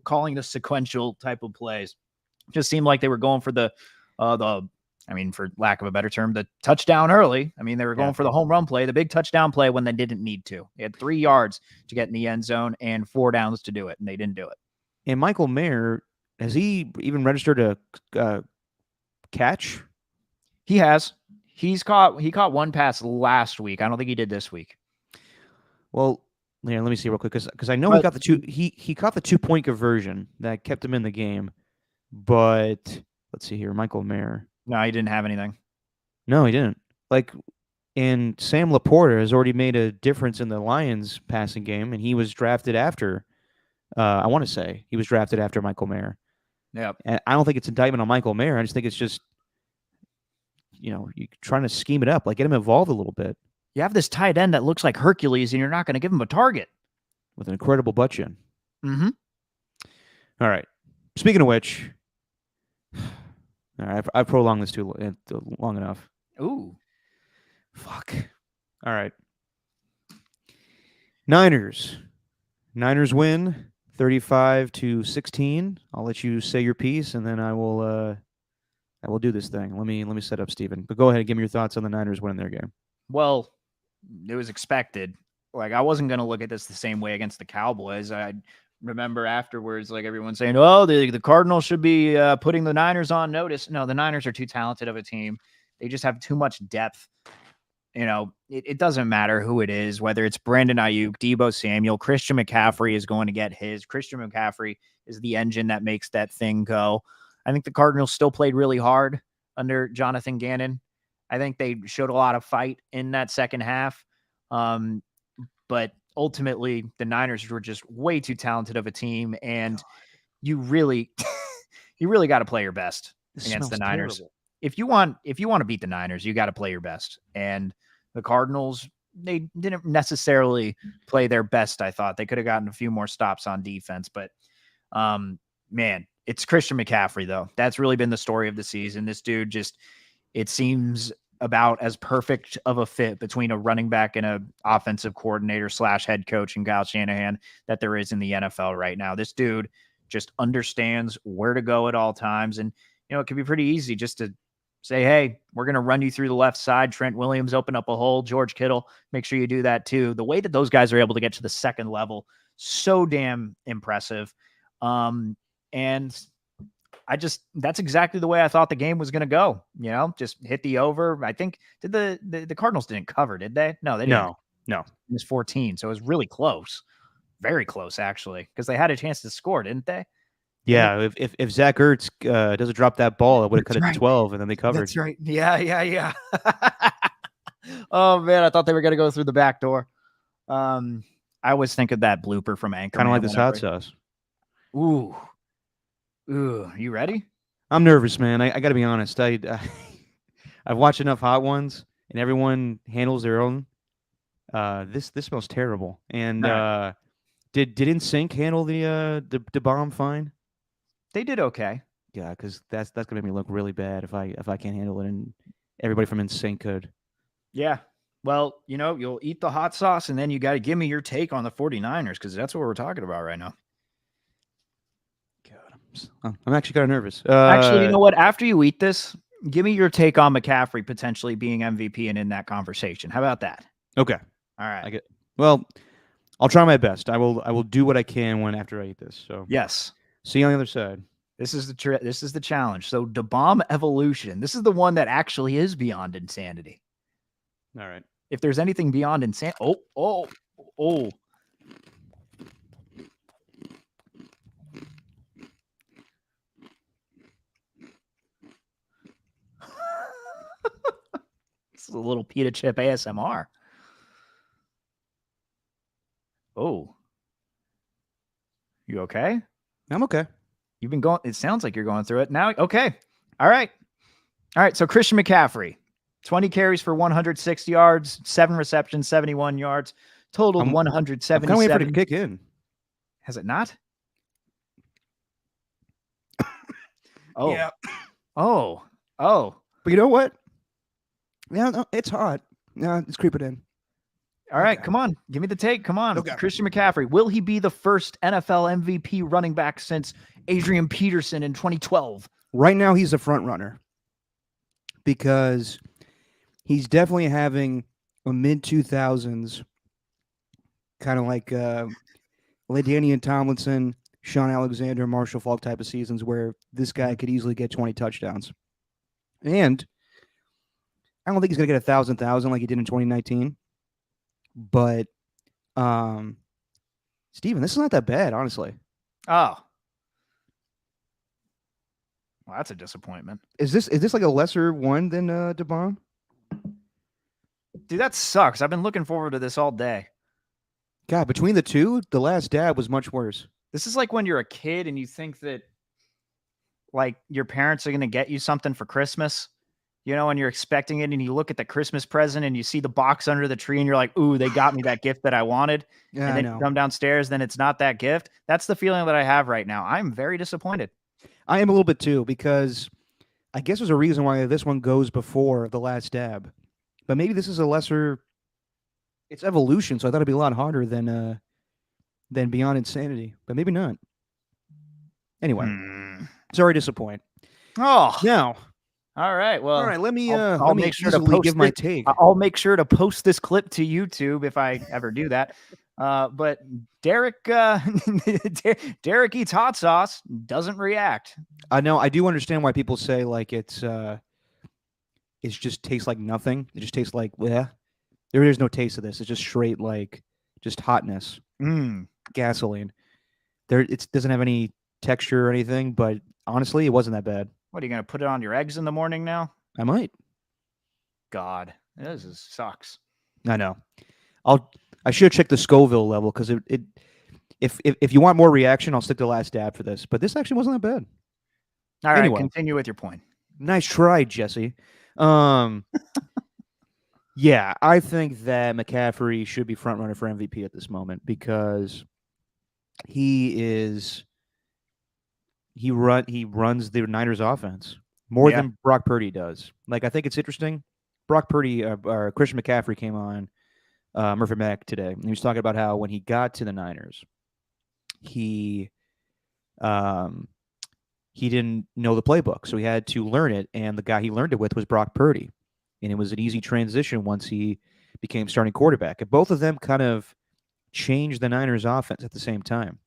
calling the sequential type of plays. Just seemed like they were going for for lack of a better term, the touchdown early. I mean, they were going for the home run play, the big touchdown play when they didn't need to. They had 3 yards to get in the end zone and 4 downs to do it, and they didn't do it. And Michael Mayer, has he even registered a catch? He has. He caught one pass last week. I don't think he did this week. Well, let me see real quick because I know he got the two. He caught the 2-point conversion that kept him in the game. But let's see here, Michael Mayer. No, he didn't have anything. No, he didn't. And Sam Laporta has already made a difference in the Lions passing game, and he was drafted after. I want to say he was drafted after Michael Mayer. Yeah, and I don't think it's indictment on Michael Mayer. I just think it's just, you're trying to scheme it up, get him involved a little bit. You have this tight end that looks like Hercules, and you're not going to give him a target with an incredible butt chin. Mm-hmm. All right. Speaking of which. All right, I've prolonged this too long enough. Ooh. Fuck. All right. Niners win 35-16. I'll let you say your piece, and then I will do this thing. Let me set up Steven. But go ahead and give me your thoughts on the Niners winning their game. Well, it was expected. Like, I wasn't going to look at this the same way against the Cowboys. I remember afterwards, like, everyone saying, oh, the Cardinals should be putting the Niners on notice. No, the Niners are too talented of a team. They just have too much depth. You know, it doesn't matter who it is, whether it's Brandon Ayuk, Deebo Samuel, Christian McCaffrey is going to get his. Christian McCaffrey is the engine that makes that thing go. I think the Cardinals still played really hard under Jonathan Gannon. I think they showed a lot of fight in that second half. But ultimately, the Niners were just way too talented of a team, and you really got to play your best against the Niners. Terrible. If you want to beat the Niners, you got to play your best. And the Cardinals, they didn't necessarily play their best. I thought they could have gotten a few more stops on defense, but man, it's Christian McCaffrey though. That's really been the story of the season. This dude it seems about as perfect of a fit between a running back and a offensive coordinator / head coach and Kyle Shanahan that there is in the NFL right now. This dude just understands where to go at all times. And, you know, it can be pretty easy just to say, hey, we're going to run you through the left side. Trent Williams, open up a hole. George Kittle, make sure you do that too. The way that those guys are able to get to the second level, so damn impressive. And that's exactly the way I thought the game was going to go. You know, just hit the over. I think the Cardinals didn't cover, did they? No, they didn't. No. It was 14. So it was really close. Very close, actually, because they had a chance to score, didn't they? Yeah, if Zach Ertz doesn't drop that ball, it would have cut it to 12, and then they covered. That's right. Yeah. Oh man, I thought they were going to go through the back door. I always think of that blooper from Anchorman. Kind of like this hot sauce. Ooh, you ready? I'm nervous, man. I got to be honest. I've watched enough hot ones, and everyone handles their own. This smells terrible. And Right. Did NSYNC handle the bomb fine? They did okay. Yeah, because that's gonna make me look really bad if I can't handle it, and everybody from NSYNC could. Yeah. Well, you know, you'll eat the hot sauce, and then you got to give me your take on the 49ers, because that's what we're talking about right now. God, I'm actually kind of nervous. Actually, you know what? After you eat this, give me your take on McCaffrey potentially being MVP and in that conversation. How about that? Okay. All right. Well, I'll try my best. I will do what I can after I eat this. So Yes. see you on the other side. This is the challenge. So the bomb evolution. This is the one that actually is beyond insanity. All right. If there's anything beyond insanity, oh. This is a little pita chip ASMR. Oh, you okay? I'm okay. You've been going. It sounds like you're going through it now. Okay. All right. So Christian McCaffrey, 20 carries for 160 yards, 7 receptions, 71 yards, totaled I'm 177. kind of waiting for it to kick in. Has it not? Oh. Yeah. Oh. But you know what? Yeah, no, it's hot. Yeah, it's creeping in. All right, Okay. come on. Give me the take. Come on. Okay. Christian McCaffrey. Will he be the first NFL MVP running back since Adrian Peterson in 2012? Right now, he's a front runner because he's definitely having a mid-2000s kind of like LaDainian Tomlinson, Sean Alexander, Marshall Faulk type of seasons where this guy could easily get 20 touchdowns. And I don't think he's going to get 1,000 like he did in 2019. But, Steven, this is not that bad, honestly. Oh. Well, that's a disappointment. Is this like a lesser one than DeBon? Dude, that sucks. I've been looking forward to this all day. God, between the two, the last dab was much worse. This is like when you're a kid and you think that like your parents are going to get you something for Christmas, you know, and you're expecting it and you look at the Christmas present and you see the box under the tree and you're like, ooh, they got me that gift that I wanted. Yeah, and I then know. you come downstairs, then it's not that gift. That's the feeling that I have right now. I'm very disappointed. I am a little bit too, because I guess there's a reason why this one goes before the last dab. But maybe this is a lesser It's evolution, so I thought it'd be a lot harder than Beyond Insanity, but maybe not. Anyway, sorry to disappoint. Oh, Now, all right. Well, all right, let me I'll make sure to easily post give my it. take. I'll make sure to post this clip to YouTube if I ever do that. But Derek eats hot sauce, doesn't react. I know I do understand why people say like it just tastes like nothing. It just tastes like there is no taste of this. It's just straight like just hotness, gasoline. It doesn't have any texture or anything. But honestly, it wasn't that bad. What, are you gonna put it on your eggs in the morning now? I might. God, this sucks. I know. I should check the Scoville level because if you want more reaction, I'll stick to last dab for this. But this actually wasn't that bad. All right, Anyway. continue with your point. Nice try, Jesse. Yeah, I think that McCaffrey should be front runner for MVP at this moment because he runs the Niners offense more than Brock Purdy does. Like, I think it's interesting. Brock Purdy or Christian McCaffrey came on Murphy Mac today, and he was talking about how when he got to the Niners, he didn't know the playbook, so he had to learn it, and the guy he learned it with was Brock Purdy, and it was an easy transition once he became starting quarterback. And both of them kind of changed the Niners offense at the same time.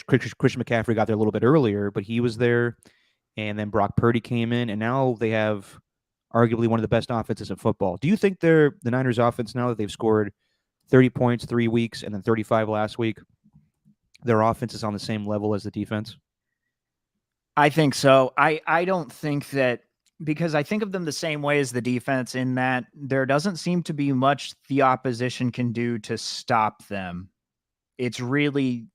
Christian McCaffrey got there a little bit earlier, but he was there, and then Brock Purdy came in, and now they have arguably one of the best offenses in football. Do you think the Niners offense, now that they've scored 30 points 3 weeks and then 35 last week, their offense is on the same level as the defense? I think so. I don't think that, because I think of them the same way as the defense in that there doesn't seem to be much the opposition can do to stop them. It's really,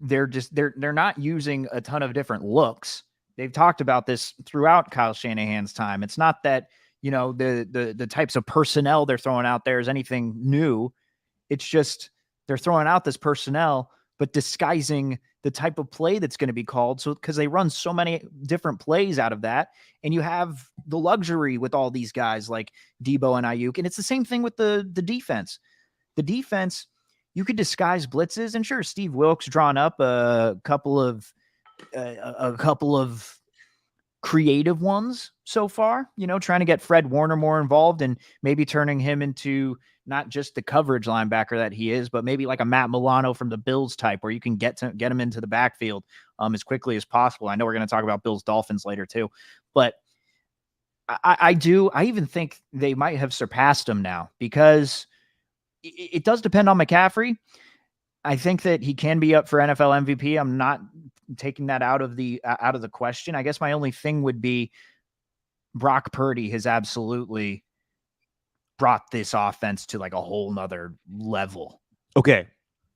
they're not using a ton of different looks. They've talked about this throughout Kyle Shanahan's time. It's not that, the types of personnel they're throwing out there is anything new. It's just they're throwing out this personnel, but disguising the type of play that's going to be called. So, because they run so many different plays out of that, and you have the luxury with all these guys like Debo and Ayuk. And it's the same thing with the defense. The defense, you could disguise blitzes, and sure, Steve Wilkes drawn up a couple of creative ones so far, trying to get Fred Warner more involved and maybe turning him into not just the coverage linebacker that he is, but maybe like a Matt Milano from the Bills type, where you can get him into the backfield as quickly as possible. I know we're going to talk about Bills Dolphins later too, but I even think they might have surpassed him now, because it does depend on McCaffrey. I think that he can be up for NFL MVP. I'm not taking that out of the question. I guess my only thing would be Brock Purdy has absolutely brought this offense to like a whole nother level. Okay,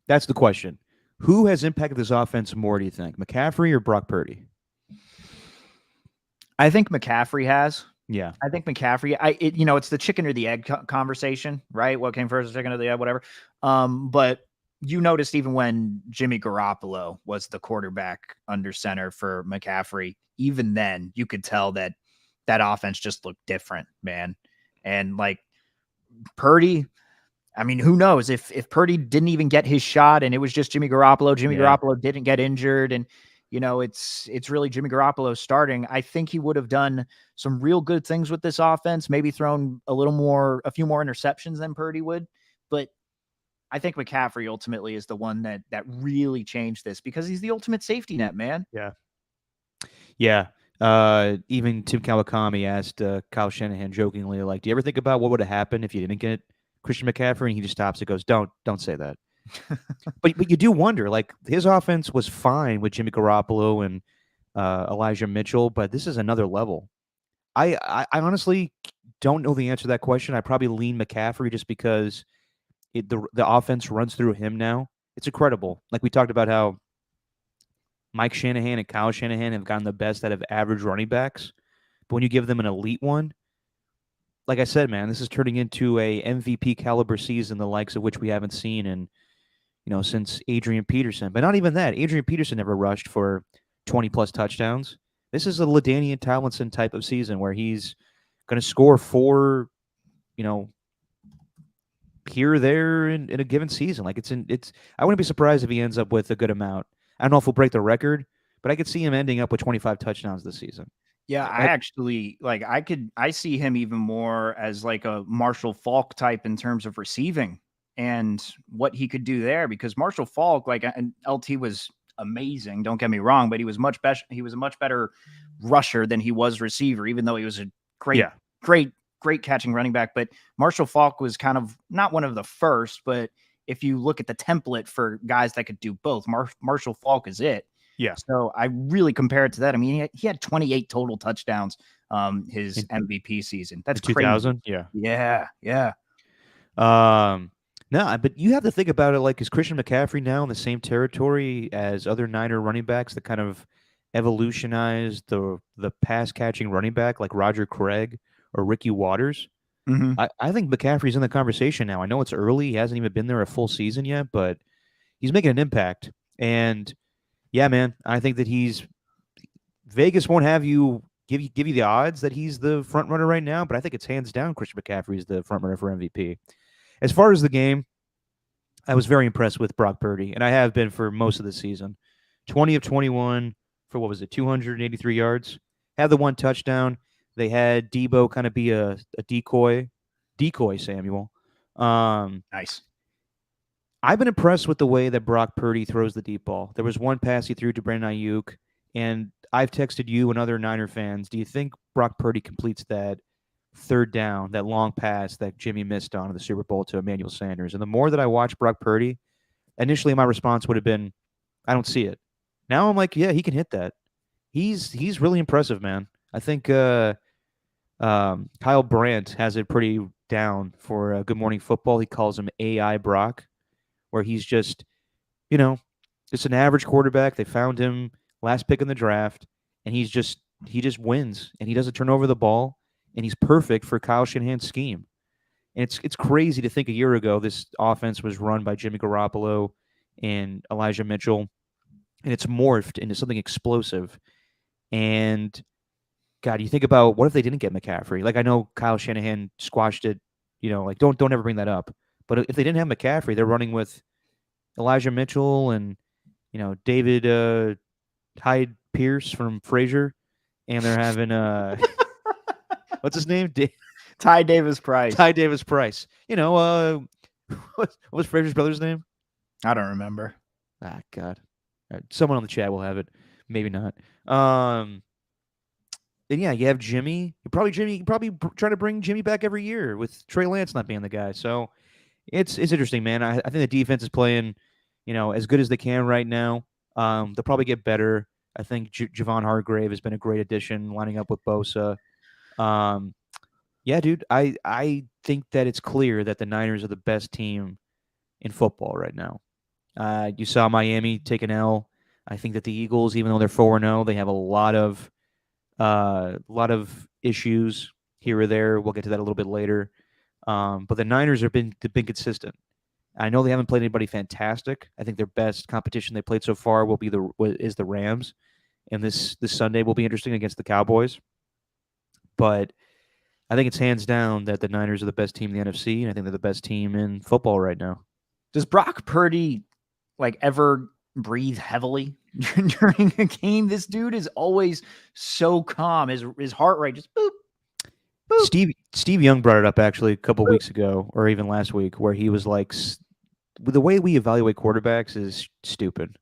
that's the question. Who has impacted this offense more, do you think? McCaffrey or Brock Purdy? I think McCaffrey has. Yeah. I think McCaffrey, it's the chicken or the egg conversation, right? What came first, the chicken or the egg, whatever. But you noticed even when Jimmy Garoppolo was the quarterback under center for McCaffrey, even then you could tell that offense just looked different, man. And like Purdy, I mean, who knows if Purdy didn't even get his shot and it was just Jimmy Garoppolo, Garoppolo didn't get injured, and it's really Jimmy Garoppolo starting. I think he would have done some real good things with this offense, maybe thrown a few more interceptions than Purdy would. But I think McCaffrey ultimately is the one that really changed this, because he's the ultimate safety net, man. Yeah. Yeah. Even Tim Kawakami asked Kyle Shanahan jokingly, like, do you ever think about what would have happened if you didn't get Christian McCaffrey? And he just stops and goes, don't say that. but you do wonder, like, his offense was fine with Jimmy Garoppolo and Elijah Mitchell, but this is another level. I honestly don't know the answer to that question. I probably lean McCaffrey just because the offense runs through him now. It's incredible. Like we talked about how Mike Shanahan and Kyle Shanahan have gotten the best out of average running backs. But when you give them an elite one, like I said, man, this is turning into a MVP caliber season, the likes of which we haven't seen since Adrian Peterson. But not even that. Adrian Peterson never rushed for 20-plus touchdowns. This is a LaDainian Tomlinson type of season where he's going to score 4 here or there in a given season. Like I wouldn't be surprised if he ends up with a good amount. I don't know if he'll break the record, but I could see him ending up with 25 touchdowns this season. Yeah, I actually I see him even more as like a Marshall Faulk type in terms of receiving and what he could do there, because Marshall Faulk, and LT was amazing, don't get me wrong, but he was a much better rusher than he was receiver, even though he was a great catching running back. But Marshall Faulk was kind of not one of the first, but if you look at the template for guys that could do both, Marshall Faulk is it. Yeah. So I really compare it to that. I mean, he had 28 total touchdowns his MVP season. That's crazy. 2000. Yeah. No, but you have to think about it. Like, is Christian McCaffrey now in the same territory as other Niner running backs that kind of evolutionized the pass catching running back, like Roger Craig or Ricky Waters? Mm-hmm. I think McCaffrey's in the conversation now. I know it's early; he hasn't even been there a full season yet, but he's making an impact. And yeah, man, I think that Vegas won't have you give you the odds that he's the front runner right now, but I think it's hands down Christian McCaffrey is the front runner for MVP. As far as the game, I was very impressed with Brock Purdy, and I have been for most of the season. 20 of 21 for 283 yards. Had the one touchdown. They had Debo kind of be a decoy Samuel. Nice. I've been impressed with the way that Brock Purdy throws the deep ball. There was one pass he threw to Brandon Ayuk, and I've texted you and other Niner fans, do you think Brock Purdy completes that third down, that long pass that Jimmy missed on in the Super Bowl to Emmanuel Sanders? And the more that I watch Brock Purdy, initially my response would have been, I don't see it. Now I'm like, yeah, he can hit that. He's really impressive, man. I think Kyle Brandt has it pretty down for Good Morning Football. He calls him AI Brock, where he's just, just an average quarterback. They found him last pick in the draft, and he just wins, and he doesn't turn over the ball, and he's perfect for Kyle Shanahan's scheme. And it's crazy to think a year ago this offense was run by Jimmy Garoppolo and Elijah Mitchell, and it's morphed into something explosive. And God, you think about what if they didn't get McCaffrey? Like, I know Kyle Shanahan squashed it, don't ever bring that up. But if they didn't have McCaffrey, they're running with Elijah Mitchell and David Hyde Pierce from Frasier, and they're having what's his name? Ty Davis Price. Ty Davis Price. What was Frasier's brother's name? I don't remember. Ah, God. Someone on the chat will have it. Maybe not. And yeah, you have Jimmy. You probably try to bring Jimmy back every year with Trey Lance not being the guy. So it's interesting, man. I think the defense is playing, as good as they can right now. They'll probably get better. I think Javon Hargrave has been a great addition, lining up with Bosa. Yeah, dude, I think that it's clear that the Niners are the best team in football right now. You saw Miami take an L. I think that the Eagles, even though they're 4-0, they have a lot of issues here or there. We'll get to that a little bit later. But the Niners have been consistent. I know they haven't played anybody fantastic. I think their best competition they played so far is the Rams, and this Sunday will be interesting against the Cowboys. But I think it's hands down that the Niners are the best team in the NFC, and I think they're the best team in football right now. Does Brock Purdy ever breathe heavily during a game? This dude is always so calm. His heart rate just boop, boop. Steve Young brought it up actually a couple weeks ago, or even last week, where he was like, the way we evaluate quarterbacks is stupid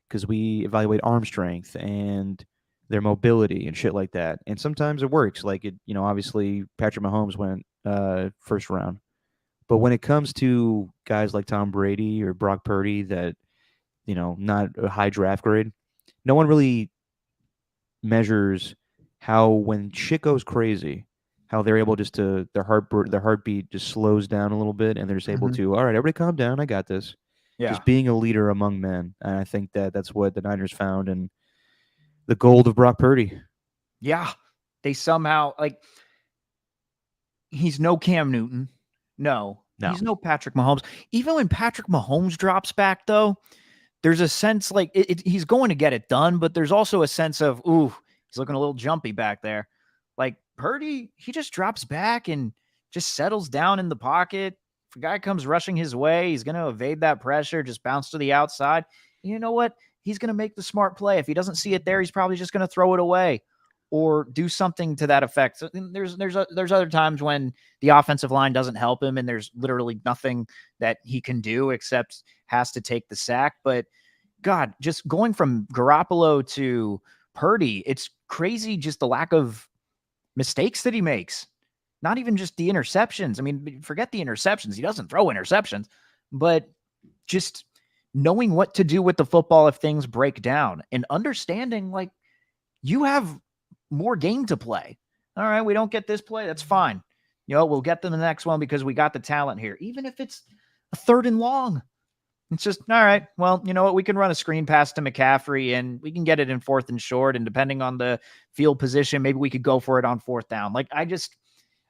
because we evaluate arm strength and their mobility and shit like that. And sometimes it works. Like, obviously Patrick Mahomes went first round. But when it comes to guys like Tom Brady or Brock Purdy that, not a high draft grade, no one really measures how, when shit goes crazy, how they're able just to, their heartbeat just slows down a little bit, and they're just able to, all right, everybody calm down, I got this. Yeah. Just being a leader among men. And I think that's what the Niners found in the gold of Brock Purdy. Yeah. They somehow, he's no Cam Newton. No. He's no Patrick Mahomes. Even when Patrick Mahomes drops back, though, there's a sense he's going to get it done, but there's also a sense of, ooh, he's looking a little jumpy back there. Like Purdy, he just drops back and just settles down in the pocket. If a guy comes rushing his way, he's going to evade that pressure, just bounce to the outside. And you know what? He's going to make the smart play. If he doesn't see it there, he's probably just going to throw it away or do something to that effect. So there's other times when the offensive line doesn't help him and there's literally nothing that he can do except has to take the sack. But God, just going from Garoppolo to Purdy, it's crazy just the lack of mistakes that he makes. Not even just the interceptions. I mean, forget the interceptions. He doesn't throw interceptions, but just knowing what to do with the football if things break down and understanding, like, you have more game to play. All right, we don't get this play. That's fine. You know, we'll get them the next one because we got the talent here. Even if it's a 3rd and long, it's just, all right, well, you know what? We can run a screen pass to McCaffrey and we can get it in 4th and short. And depending on the field position, maybe we could go for it on 4th down. Like,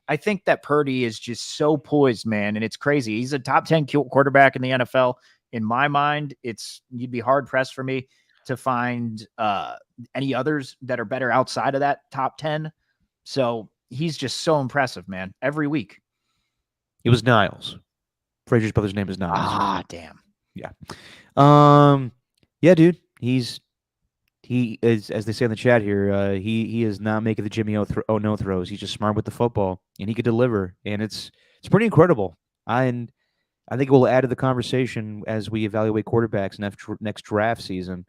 I think that Purdy is just so poised, man. And it's crazy. He's a top 10 quarterback in the NFL. In my mind, you'd be hard pressed for me to find any others that are better outside of that top 10. So he's just so impressive, man. Every week. It was Niles. Frazier's brother's name is Niles. Ah, damn. Yeah. Yeah, dude. He is, as they say in the chat here, he is not making the Jimmy no throws. He's just smart with the football, and he could deliver. And it's pretty incredible. And I think it will add to the conversation as we evaluate quarterbacks next draft season.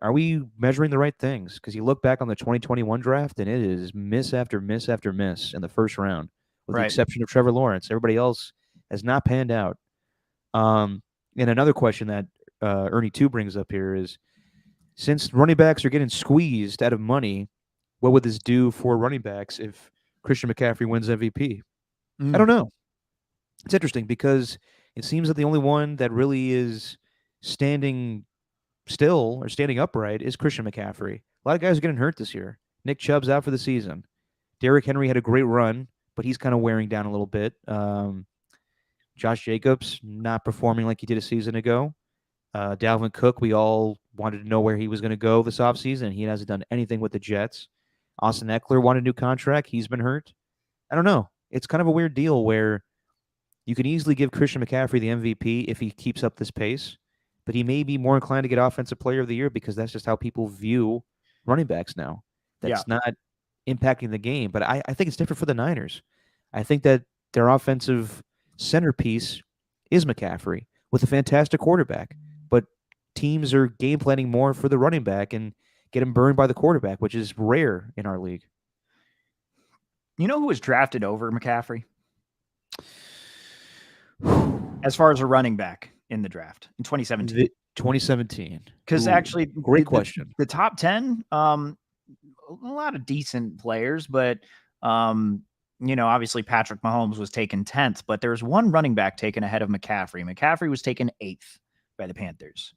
Are we measuring the right things? Because you look back on the 2021 draft, and it is miss after miss after miss in the first round, with the exception of Trevor Lawrence. Everybody else has not panned out. And another question that Ernie 2 brings up here is, since running backs are getting squeezed out of money, what would this do for running backs if Christian McCaffrey wins MVP? I don't know. It's interesting because it seems that the only one that really is standing still or standing upright is Christian McCaffrey. A lot of guys are getting hurt this year. Nick Chubb's out for the season. Derrick Henry had a great run, but he's kind of wearing down a little bit. Josh Jacobs not performing like he did a season ago. Dalvin Cook, we all wanted to know where he was going to go this offseason. He hasn't done anything with the Jets. Austin Eckler wanted a new contract. He's been hurt. I don't know. It's kind of a weird deal where you can easily give Christian McCaffrey the MVP if he keeps up this pace, but he may be more inclined to get Offensive Player of the Year because that's just how people view running backs now. That's not impacting the game. But I think it's different for the Niners. I think that their offensive centerpiece is McCaffrey with a fantastic quarterback. But teams are game planning more for the running back and get him burned by the quarterback, which is rare in our league. You know who was drafted over McCaffrey? As far as a running back in the draft in 2017. 2017. Because actually, great question. The top 10, a lot of decent players, but obviously Patrick Mahomes was taken 10th, but there was one running back taken ahead of McCaffrey. McCaffrey was taken 8th by the Panthers.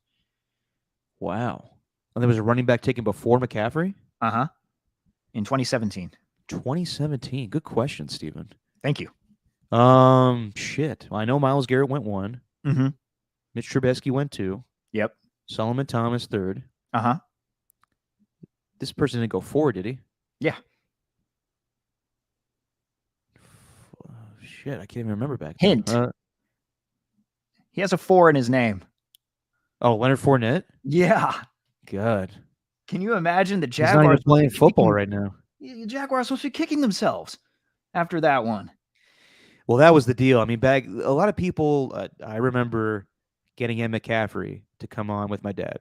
Wow. And there was a running back taken before McCaffrey? Uh-huh. In 2017. 2017. Good question, Steven. Thank you. Shit. Well, I know Myles Garrett went 1. Mm-hmm. Mitch Trubisky went 2. Yep. Solomon Thomas 3rd. Uh-huh. This person didn't go 4, did he? Yeah. Shit, I can't even remember back then. Hint. He has a 4 in his name. Oh, Leonard Fournette? Yeah. God. Can you imagine the Jaguars? He's not even playing football right now. The Jaguars are supposed to be kicking themselves after that one. Well, that was the deal. I mean, a lot of people, I remember getting Ed McCaffrey to come on with my dad.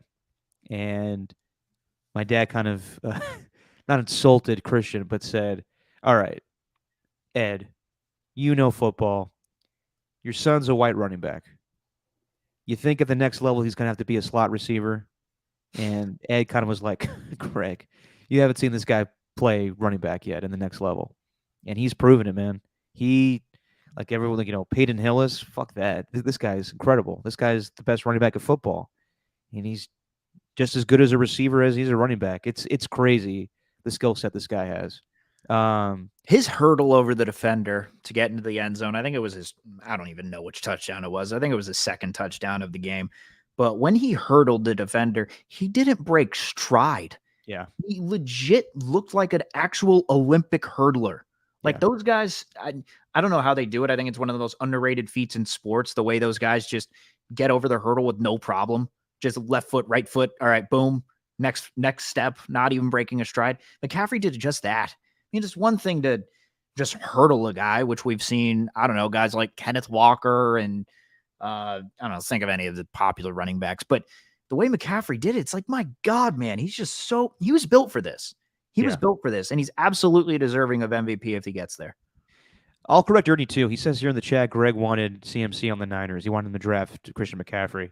And my dad kind of, not insulted Christian, but said, all right, Ed, you know football. Your son's a white running back. You think at the next level he's going to have to be a slot receiver? And Ed kind of was like, Greg, you haven't seen this guy play running back yet in the next level. And he's proven it, man. He, like everyone, Peyton Hillis, fuck that. This guy's incredible. This guy's the best running back of football. And he's just as good as a receiver as he's a running back. It's crazy, the skill set this guy has. His hurdle over the defender to get into the end zone, I think it was I don't even know which touchdown it was. I think it was his second touchdown of the game. But when he hurdled the defender, he didn't break stride. Yeah. He legit looked like an actual Olympic hurdler. Like Yeah. those guys, I don't know how they do it. I think it's one of the most underrated feats in sports, the way those guys just get over the hurdle with no problem. Just left foot, right foot. All right, boom. Next step, not even breaking a stride. McCaffrey did just that. I mean, it's one thing to just hurdle a guy, which we've seen, I don't know, guys like Kenneth Walker and I don't know, think of any of the popular running backs, but the way McCaffrey did it, it's like, my God, man, he was built for this. He was Yeah. built for this, and he's absolutely deserving of MVP if he gets there. I'll correct Ernie too. He says here in the chat, Greg wanted CMC on the Niners. He wanted him to draft Christian McCaffrey.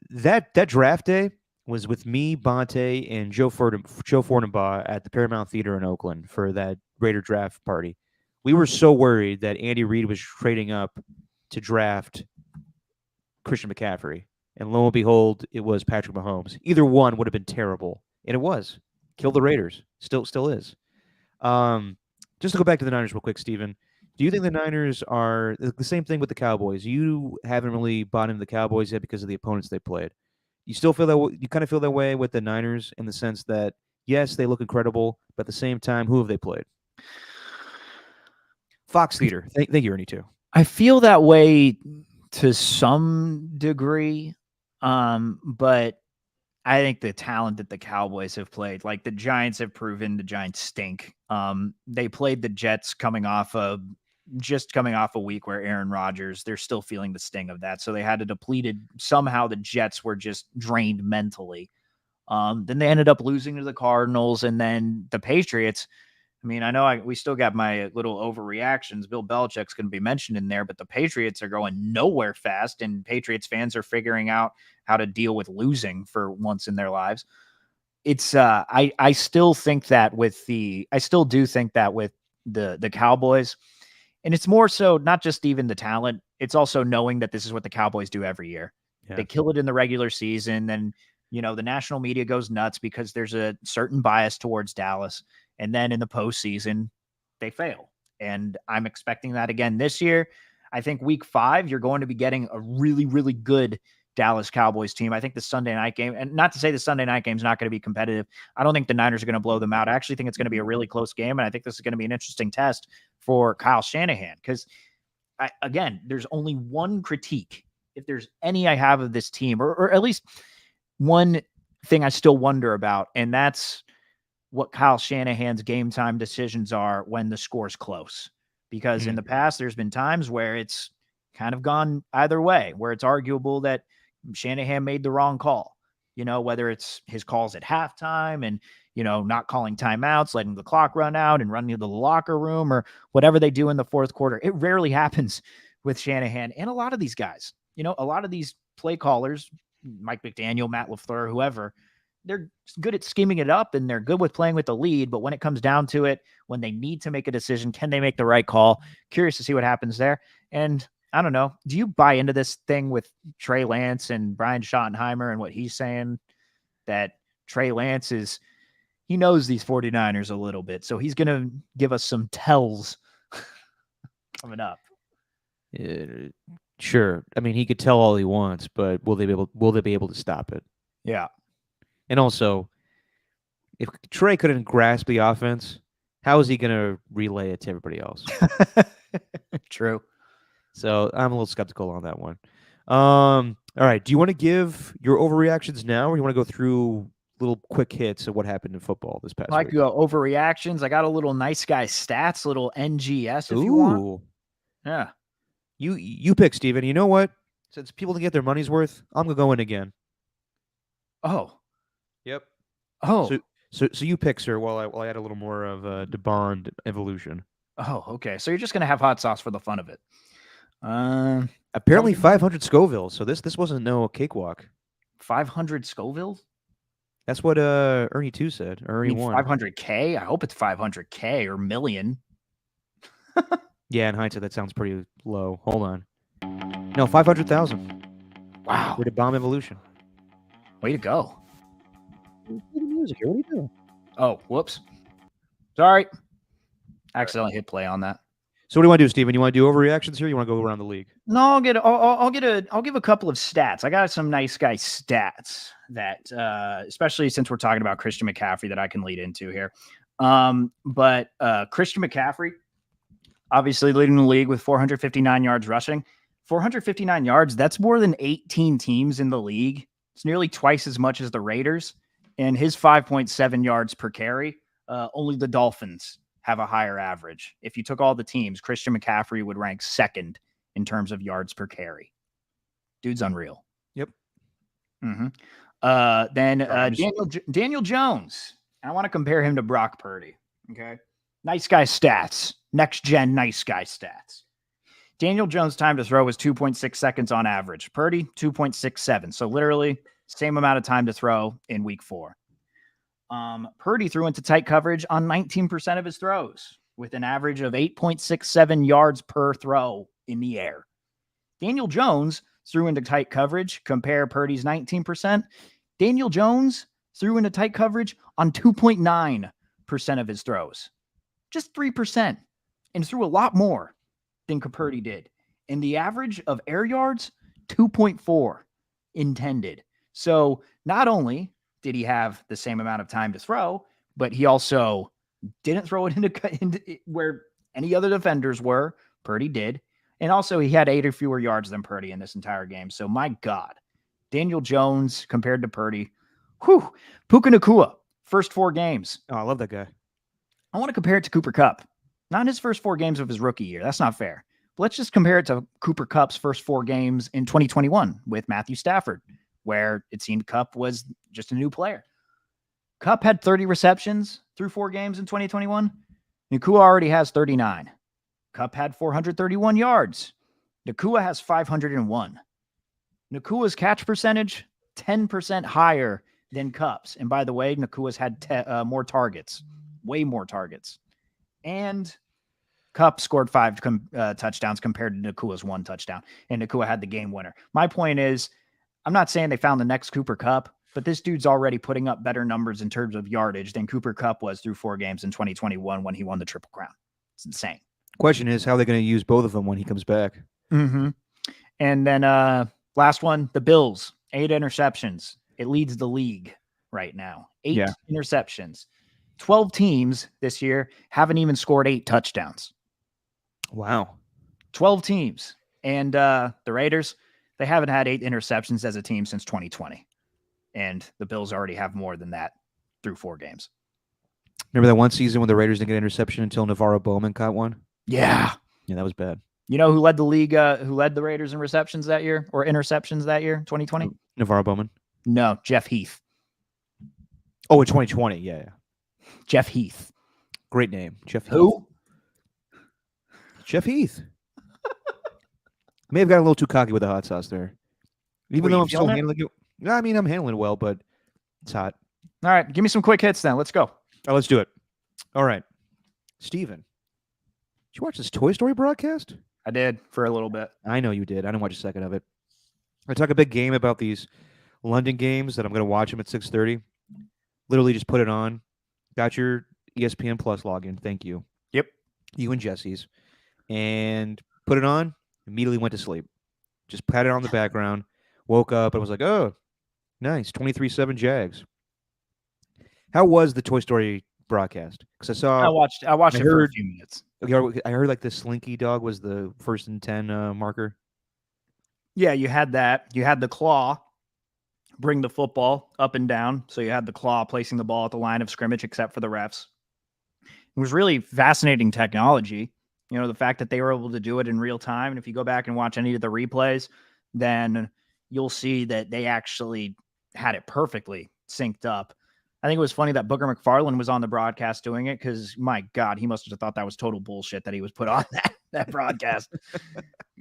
That draft day was with me, Bonte, and Joe Fortenbaugh at the Paramount Theater in Oakland for that Raider draft party. We were so worried that Andy Reid was trading up to draft Christian McCaffrey. And lo and behold, it was Patrick Mahomes. Either one would have been terrible. And it was. Killed the Raiders. Still is. Just to go back to the Niners real quick, Steven. Do you think the Niners are the same thing with the Cowboys? You haven't really bought into the Cowboys yet because of the opponents they played. You still feel that you kind of feel that way with the Niners in the sense that, yes, they look incredible, but at the same time, who have they played? Fox Theater. Thank you, Ernie, too. I feel that way to some degree, but I think the talent that the Cowboys have played, like the Giants have proven the Giants stink. They played the Jets coming off a week where Aaron Rodgers, they're still feeling the sting of that. So they had to depleted. Somehow the Jets were just drained mentally. Then they ended up losing to the Cardinals, and then the Patriots. I mean, I know we still got my little overreactions. Bill Belichick's going to be mentioned in there, but the Patriots are going nowhere fast, and Patriots fans are figuring out how to deal with losing for once in their lives. It's I still think that with the Cowboys, and it's more so not just even the talent, it's also knowing that this is what the Cowboys do every year. Yeah. They kill it in the regular season, and the national media goes nuts because there's a certain bias towards Dallas. And then in the postseason, they fail. And I'm expecting that again this year. I think week 5, you're going to be getting a really, really good Dallas Cowboys team. I think the Sunday night game, and not to say the Sunday night game is not going to be competitive. I don't think the Niners are going to blow them out. I actually think it's going to be a really close game. And I think this is going to be an interesting test for Kyle Shanahan. Because, again, there's only one critique, if there's any I have of this team, or at least one thing I still wonder about, and that's what Kyle Shanahan's game time decisions are when the score's close. Because in the past, there's been times where it's kind of gone either way, where it's arguable that Shanahan made the wrong call, whether it's his calls at halftime and, not calling timeouts, letting the clock run out and running to the locker room or whatever they do in the fourth quarter. It rarely happens with Shanahan and a lot of these guys, a lot of these play callers, Mike McDaniel, Matt LaFleur, whoever, they're good at scheming it up and they're good with playing with the lead. But when it comes down to it, when they need to make a decision, can they make the right call? Curious to see what happens there. And I don't know. Do you buy into this thing with Trey Lance and Brian Schottenheimer and what he's saying, that Trey Lance he knows these 49ers a little bit. So he's going to give us some tells coming up. Sure. I mean, he could tell all he wants, but will they be able to stop it? Yeah. And also, if Trey couldn't grasp the offense, how is he going to relay it to everybody else? True. So I'm a little skeptical on that one. All right. Do you want to give your overreactions now, or you want to go through little quick hits of what happened in football this past week? I could go overreactions. I got a little nice guy stats, little NGS if you want. Yeah. You pick, Steven. You know what? Since people didn't get their money's worth, I'm going to go in again. Oh. Yep. Oh. So you pick, sir, while I add a little more of the Bond evolution. Oh, okay. So you're just going to have hot sauce for the fun of it. Apparently 500 Scoville, so this wasn't no cakewalk. 500 Scoville? That's what Ernie 2 said. Or Ernie 1. 500K? I hope it's 500K or million. Yeah, in hindsight, that sounds pretty low. Hold on. No, 500,000. Wow. For the bomb evolution. Way to go. Music here. What are you doing? Oh, whoops. Sorry. Accidentally hit play on that. So what do you want to do, Steven? You want to do overreactions here? Or you want to go around the league? No, I'll give a couple of stats. I got some nice guy stats that, especially since we're talking about Christian McCaffrey, that I can lead into here. But Christian McCaffrey, obviously leading the league with 459 yards rushing. 459 yards, that's more than 18 teams in the league. It's nearly twice as much as the Raiders. And his 5.7 yards per carry, only the Dolphins have a higher average. If you took all the teams, Christian McCaffrey would rank second in terms of yards per carry. Dude's unreal. Yep. Mm-hmm. Then Daniel Jones. I want to compare him to Brock Purdy. Okay. Nice guy stats. Next gen nice guy stats. Daniel Jones' time to throw was 2.6 seconds on average. Purdy, 2.67. So literally same amount of time to throw in week 4. Purdy threw into tight coverage on 19% of his throws with an average of 8.67 yards per throw in the air. Daniel Jones threw into tight coverage. Compare Purdy's 19%. Daniel Jones threw into tight coverage on 2.9% of his throws. Just 3%. And threw a lot more than Purdy did. And the average of air yards, 2.4 intended. So not only did he have the same amount of time to throw, but he also didn't throw it into where any other defenders were. Purdy did. And also he had 8 or fewer yards than Purdy in this entire game. So my God, Daniel Jones compared to Purdy. Whew. Puka Nacua, first 4 games. Oh, I love that guy. I want to compare it to Cooper Kupp. Not in his first 4 games of his rookie year. That's not fair. But let's just compare it to Cooper Kupp's first 4 games in 2021 with Matthew Stafford, where it seemed Kupp was just a new player. Kupp had 30 receptions through 4 games in 2021. Nacua already has 39. Kupp had 431 yards. Nacua has 501. Nakua's catch percentage, 10% higher than Kupp's. And by the way, Nakua's had more targets, way more targets. And Kupp scored 5 touchdowns compared to Nakua's 1 touchdown. And Nacua had the game winner. My point is, I'm not saying they found the next Cooper Kupp, but this dude's already putting up better numbers in terms of yardage than Cooper Kupp was through 4 games in 2021 when he won the Triple Crown. It's insane. Question is, how are they going to use both of them when he comes back? Mm-hmm. And then last one, the Bills, 8 interceptions. It leads the league right now. 8 interceptions. 12 teams this year haven't even scored 8 touchdowns. Wow. 12 teams. And the Raiders, they haven't had 8 interceptions as a team since 2020. And the Bills already have more than that through 4 games. Remember that one season when the Raiders didn't get an interception until Navarro Bowman caught one? Yeah. Yeah, that was bad. You know who led the league, who led the Raiders in receptions that year or interceptions that year, 2020? Navarro Bowman? No, Jeff Heath. Oh, in 2020. Yeah. Jeff Heath. Great name. Jeff Heath. Who? Jeff Heath. May have got a little too cocky with the hot sauce there. Even though I'm still handling it. No, I mean, I'm handling it well, but it's hot. All right. Give me some quick hits then. Let's go. Oh, let's do it. All right. Steven, did you watch this Toy Story broadcast? I did for a little bit. I know you did. I didn't watch a second of it. I talk a big game about these London games that I'm going to watch them at 6:30. Literally just put it on. Got your ESPN Plus login. Thank you. Yep. You and Jesse's. And put it on. Immediately went to sleep. Just had it on the background. Woke up and was like, oh, nice. 23-7 Jags. How was the Toy Story broadcast? Because I watched it for a few minutes. Okay, I heard like the Slinky dog was the 1st and 10 marker. Yeah, you had that. You had the claw bring the football up and down. So you had the claw placing the ball at the line of scrimmage, except for the refs. It was really fascinating technology. You know, the fact that they were able to do it in real time. And if you go back and watch any of the replays, then you'll see that they actually had it perfectly synced up. I think it was funny that Booger McFarland was on the broadcast doing it because, my God, he must have thought that was total bullshit that he was put on that broadcast.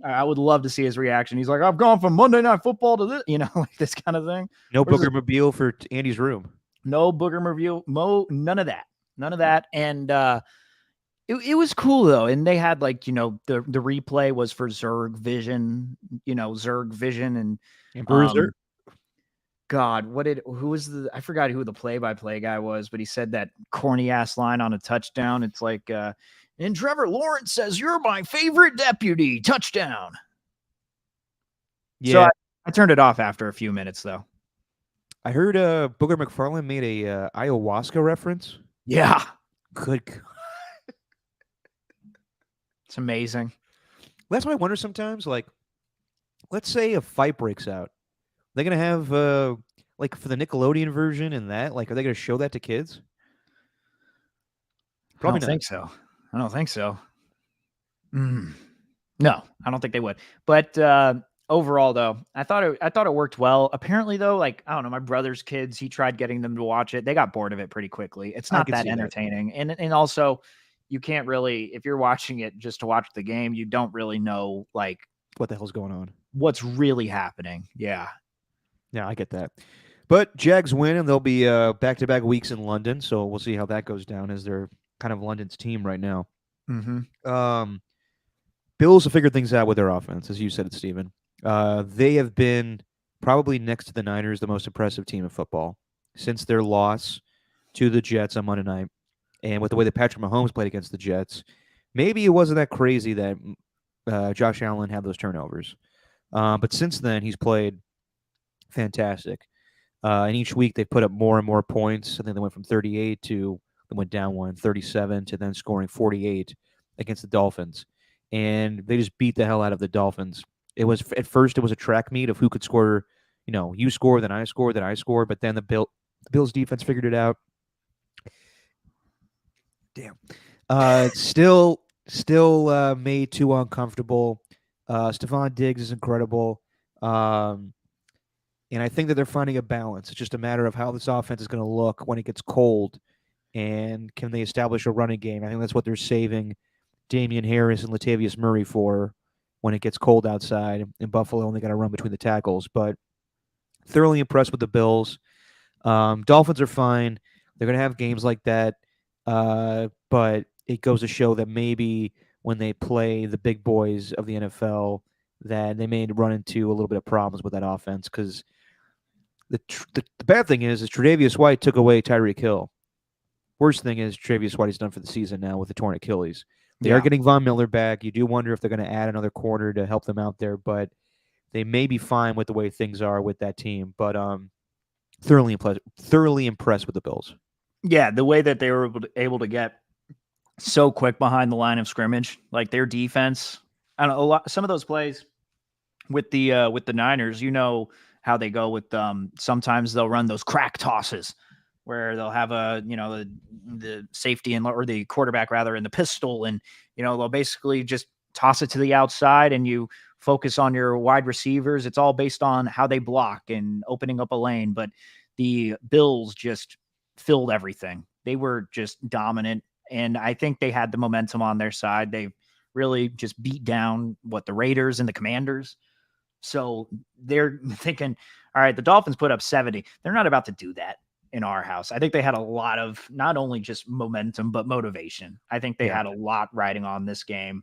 I would love to see his reaction. He's like, I've gone from Monday Night Football to this, like this kind of thing. No Booger Mobile for Andy's room. No Booger Mobile. None of that. None of that. And it was cool, though. And they had the replay was for Zerg Vision, and Bruiser. God, I forgot who the play-by-play guy was, but he said that corny ass line on a touchdown. It's like, and Trevor Lawrence says, you're my favorite deputy, touchdown. Yeah. So I turned it off after a few minutes though. I heard Booger McFarland made a ayahuasca reference. Yeah. Good. It's amazing. That's what I wonder sometimes. Like, let's say a fight breaks out. They're gonna have like for the Nickelodeon version and that. Like, are they gonna show that to kids? I Probably don't not. think so. I don't think so. No, I don't think they would. But overall, though, I thought it worked well. Apparently, though, like I don't know, my brother's kids, he tried getting them to watch it. They got bored of it pretty quickly. It's I not can that see that. entertaining, and also you can't really, if you're watching it just to watch the game, you don't really know like What the hell's going on? what's really happening. Yeah. Yeah, I get that. But Jags win, and they'll be back-to-back weeks in London. So we'll see how that goes down, as they're kind of London's team right now. Mm-hmm. Bills have figured things out with their offense, as you said, Steven. They have been probably next to the Niners the most impressive team in football since their loss to the Jets on Monday night. And with the way that Patrick Mahomes played against the Jets, maybe it wasn't that crazy that Josh Allen had those turnovers. But since then, he's played fantastic. And each week they've put up more and more points. I think they went from 38 to they went down 37 to then scoring 48 against the Dolphins. And they just beat the hell out of the Dolphins. It was at first it was a track meet of who could score. You score, then I score, then I score. But then the Bills defense figured it out. Damn. Still made too uncomfortable. Stephon Diggs is incredible. And I think that they're finding a balance. It's just a matter of how this offense is going to look when it gets cold, and can they establish a running game? I think that's what they're saving Damian Harris and Latavius Murray for when it gets cold outside. And Buffalo only got to run between the tackles. But thoroughly impressed with the Bills. Dolphins are fine. They're going to have games like that. But it goes to show that maybe when they play the big boys of the NFL, that they may run into a little bit of problems with that offense, because the bad thing is Tre'Davious White took away Tyreek Hill. Worst thing is Tre'Davious White is done for the season now with the torn Achilles. They are getting Von Miller back. You do wonder if they're going to add another corner to help them out there, but they may be fine with the way things are with that team. But thoroughly impressed with the Bills. Yeah, the way that they were able to get so quick behind the line of scrimmage, like their defense, and some of those plays with the Niners, how they go with sometimes they'll run those crack tosses where they'll have the safety or the quarterback rather in the pistol, and they'll basically just toss it to the outside and you focus on your wide receivers. It's all based on how they block and opening up a lane, but the Bills just filled everything. They were just dominant, and I think they had the momentum on their side. They really just beat down the Raiders and the Commanders. So they're thinking, all right, the Dolphins put up 70. They're not about to do that in our house. I think they had a lot of not only just momentum, but motivation. I think they had a lot riding on this game.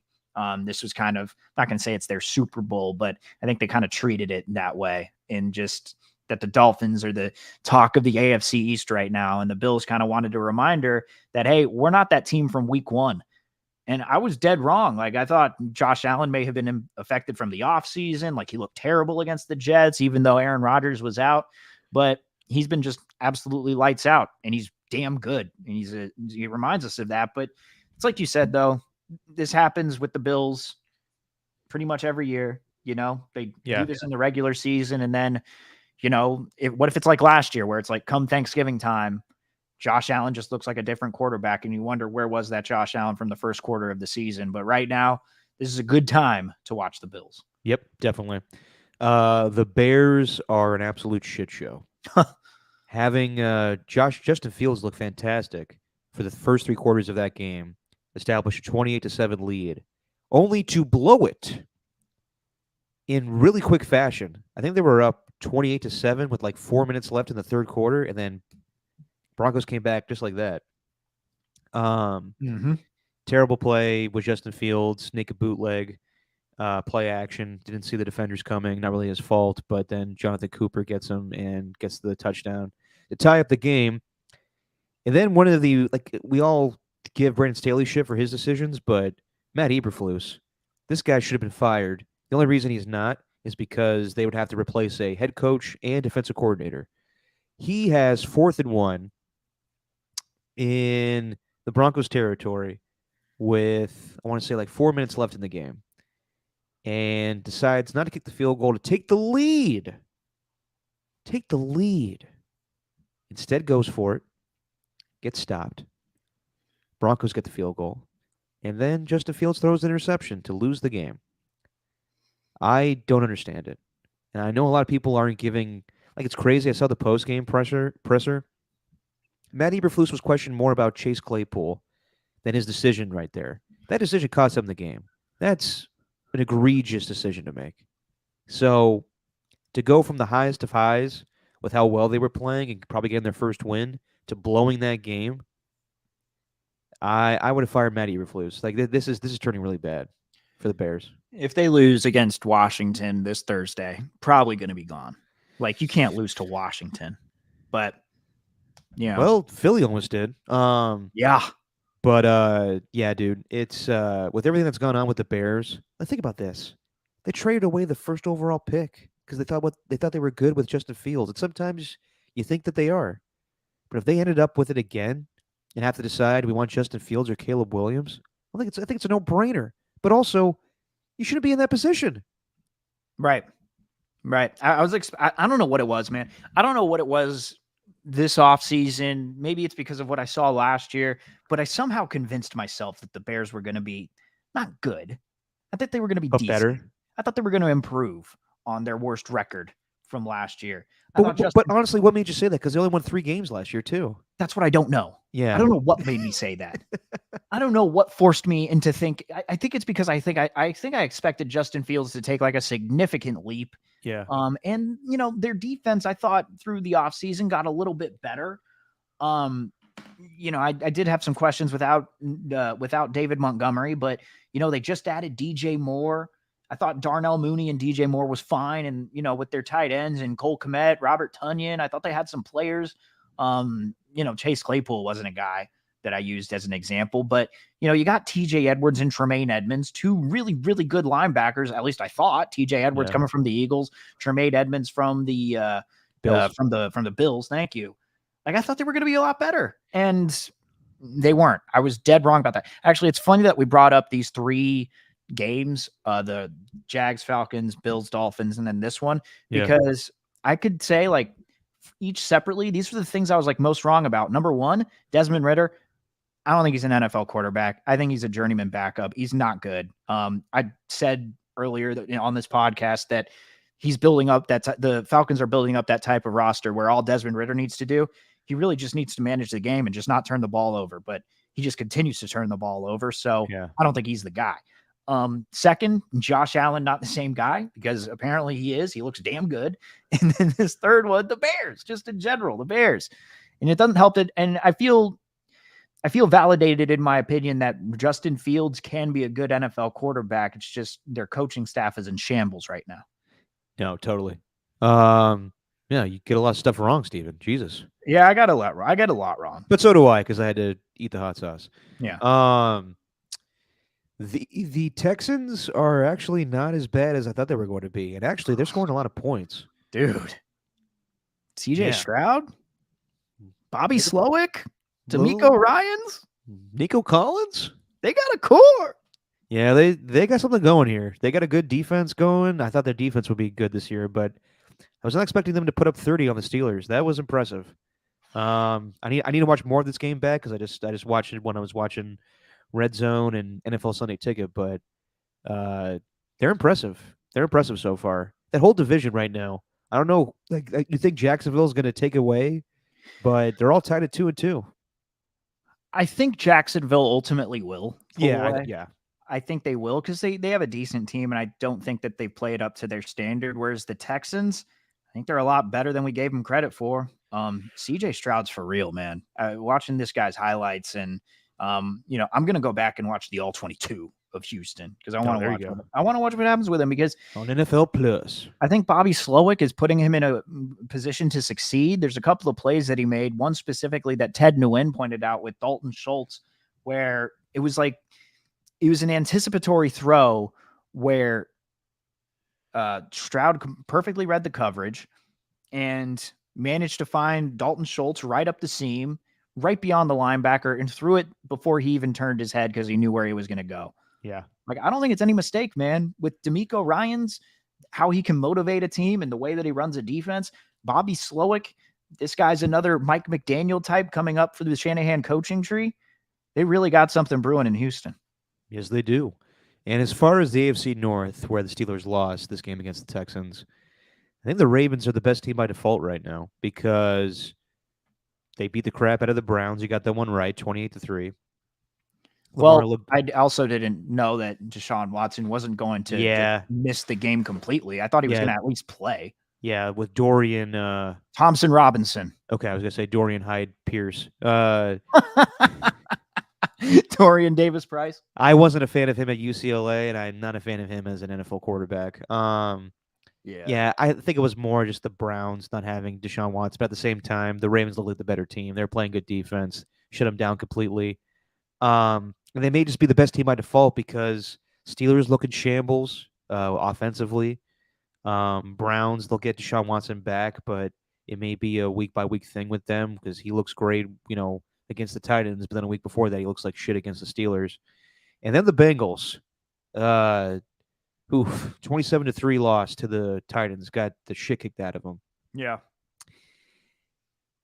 This was kind of, not going to say it's their Super Bowl, but I think they kind of treated it that way, and just that the Dolphins are the talk of the AFC East right now. And the Bills kind of wanted a reminder that, hey, we're not that team from week one. And I was dead wrong. Like, I thought Josh Allen may have been affected from the offseason. Like, he looked terrible against the Jets, even though Aaron Rodgers was out. But he's been just absolutely lights out, and he's damn good. And he reminds us of that. But it's like you said, though, this happens with the Bills pretty much every year. They do this in the regular season. And then, what if it's like last year where it's like come Thanksgiving time, Josh Allen just looks like a different quarterback, and you wonder where was that Josh Allen from the first quarter of the season. But right now, this is a good time to watch the Bills. Yep, definitely. The Bears are an absolute shit show. Having Justin Fields look fantastic for the first 3 quarters of that game, establish a 28-7 lead, only to blow it in really quick fashion. I think they were up 28-7 with like 4 minutes left in the third quarter, and then Broncos came back just like that. Terrible play with Justin Fields, naked bootleg, play action. Didn't see the defenders coming. Not really his fault, but then Jonathan Cooper gets him and gets the touchdown to tie up the game. And then one of the, we all give Brandon Staley shit for his decisions, but Matt Eberflus, this guy should have been fired. The only reason he's not is because they would have to replace a head coach and defensive coordinator. He has 4th and 1 in the Broncos territory with I want to say like 4 minutes left in the game, and decides not to kick the field goal to take the lead. Take the lead. Instead goes for it, gets stopped. Broncos get the field goal, and then Justin Fields throws an interception to lose the game. I don't understand it. And I know a lot of people aren't giving, like, it's crazy. I saw the post-game presser. Matt Eberflus was questioned more about Chase Claypool than his decision right there. That decision cost him the game. That's an egregious decision to make. So to go from the highest of highs with how well they were playing and probably getting their first win to blowing that game, I would have fired Matt Eberflus. Like, this is turning really bad for the Bears. If they lose against Washington this Thursday, probably going to be gone. Like, you can't lose to Washington. But, you know. Well, Philly almost did. Yeah. But yeah, dude, it's with everything that's gone on with the Bears. Let's think about this. They traded away the first overall pick because they thought they were good with Justin Fields. And sometimes you think that they are. But if they ended up with it again and have to decide we want Justin Fields or Caleb Williams, I think it's a no-brainer. But also, you shouldn't be in that position. Right. I don't know what it was, man. I don't know what it was this offseason. Maybe it's because of what I saw last year, but I somehow convinced myself that the Bears were going to be not good. I thought they were going to be decent. Better. I thought they were going to improve on their worst record from last year. But honestly, what made you say that? Because they only won 3 games last year, too. That's what I don't know. Yeah. I don't know what made me say that. I don't know what forced me into think. I think it's because I think I expected Justin Fields to take like a significant leap. Yeah. And you know, their defense, I thought through the offseason got a little bit better. You know, I did have some questions without David Montgomery, but you know, they just added DJ Moore. I thought Darnell Mooney and DJ Moore was fine. And, you know, with their tight ends and Cole Kmet, Robert Tonyan, I thought they had some players. You know, Chase Claypool wasn't a guy that I used as an example, but, you know, you got TJ Edwards and Tremaine Edmonds, 2 really, really good linebackers. At least I thought. TJ Edwards coming from the Eagles, Tremaine Edmonds from the Bills. From the Bills. Thank you. Like, I thought they were going to be a lot better, and they weren't. I was dead wrong about that. Actually, it's funny that we brought up these 3 games, the Jags, Falcons, Bills, Dolphins, and then this one, because I could say, like, each separately, these were the things I was like most wrong about. Number 1, Desmond Ridder. I don't think he's an NFL quarterback. I think he's a journeyman backup. He's not good. I said earlier that, you know, on this podcast that he's building up the Falcons are building up that type of roster where all Desmond Ridder needs to do, he really just needs to manage the game and just not turn the ball over. But he just continues to turn the ball over. So I don't think he's the guy. Second, Josh Allen, not the same guy, because apparently he is. He looks damn good. And then this third one, the Bears, just in general, the Bears. And it doesn't help it. And I feel validated in my opinion that Justin Fields can be a good NFL quarterback. It's just their coaching staff is in shambles right now. No, totally. Yeah, you get a lot of stuff wrong, Steven. Jesus. Yeah, I got a lot wrong. But so do I, because I had to eat the hot sauce. Yeah. The Texans are actually not as bad as I thought they were going to be. And actually, they're scoring a lot of points. Dude. CJ Stroud? Bobby Slowick? D'Amico Ryans? Nico Collins? They got a core. Yeah, they got something going here. They got a good defense going. I thought their defense would be good this year, but I was not expecting them to put up 30 on the Steelers. That was impressive. I need to watch more of this game back because I just watched it when I was watching Red Zone and NFL Sunday Ticket, but they're impressive. They're impressive so far. That whole division right now, I don't know. Like you think Jacksonville is going to take away, but they're all tied at 2-2. I think Jacksonville ultimately will. Yeah. I think they will because they have a decent team, and I don't think that they played up to their standard. Whereas the Texans, I think they're a lot better than we gave them credit for. CJ Stroud's for real, man. Watching this guy's highlights, and you know, I'm gonna go back and watch the All 22 of Houston because I want to watch what happens with him, because on NFL Plus, I think Bobby Slowick is putting him in a position to succeed. There's a couple of plays that he made, one specifically that Ted Nguyen pointed out with Dalton Schultz, where it was an anticipatory throw where Stroud perfectly read the coverage and managed to find Dalton Schultz right up the seam, right beyond the linebacker, and threw it before he even turned his head because he knew where he was going to go. Yeah. Like, I don't think it's any mistake, man. With D'Amico Ryans, how he can motivate a team and the way that he runs a defense. Bobby Slowick, this guy's another Mike McDaniel type coming up for the Shanahan coaching tree. They really got something brewing in Houston. Yes, they do. And as far as the AFC North, where the Steelers lost this game against the Texans, I think the Ravens are the best team by default right now because they beat the crap out of the Browns. You got that one right, 28-3. Well, I also didn't know that Deshaun Watson wasn't going to miss the game completely. I thought he was going to at least play. Yeah, with Dorian Thompson Robinson. Okay, I was going to say Dorian Hyde Pierce. Dorian Davis Price. I wasn't a fan of him at UCLA, and I'm not a fan of him as an NFL quarterback. Yeah, I think it was more just the Browns not having Deshaun Watson, but at the same time, the Ravens look like the better team. They're playing good defense, shut them down completely. And they may just be the best team by default because Steelers look in shambles offensively. Browns, they'll get Deshaun Watson back, but it may be a week-by-week thing with them because he looks great, against the Titans, but then a week before that, he looks like shit against the Steelers. And then the Bengals, who 27-3 loss to the Titans, got the shit kicked out of them. Yeah.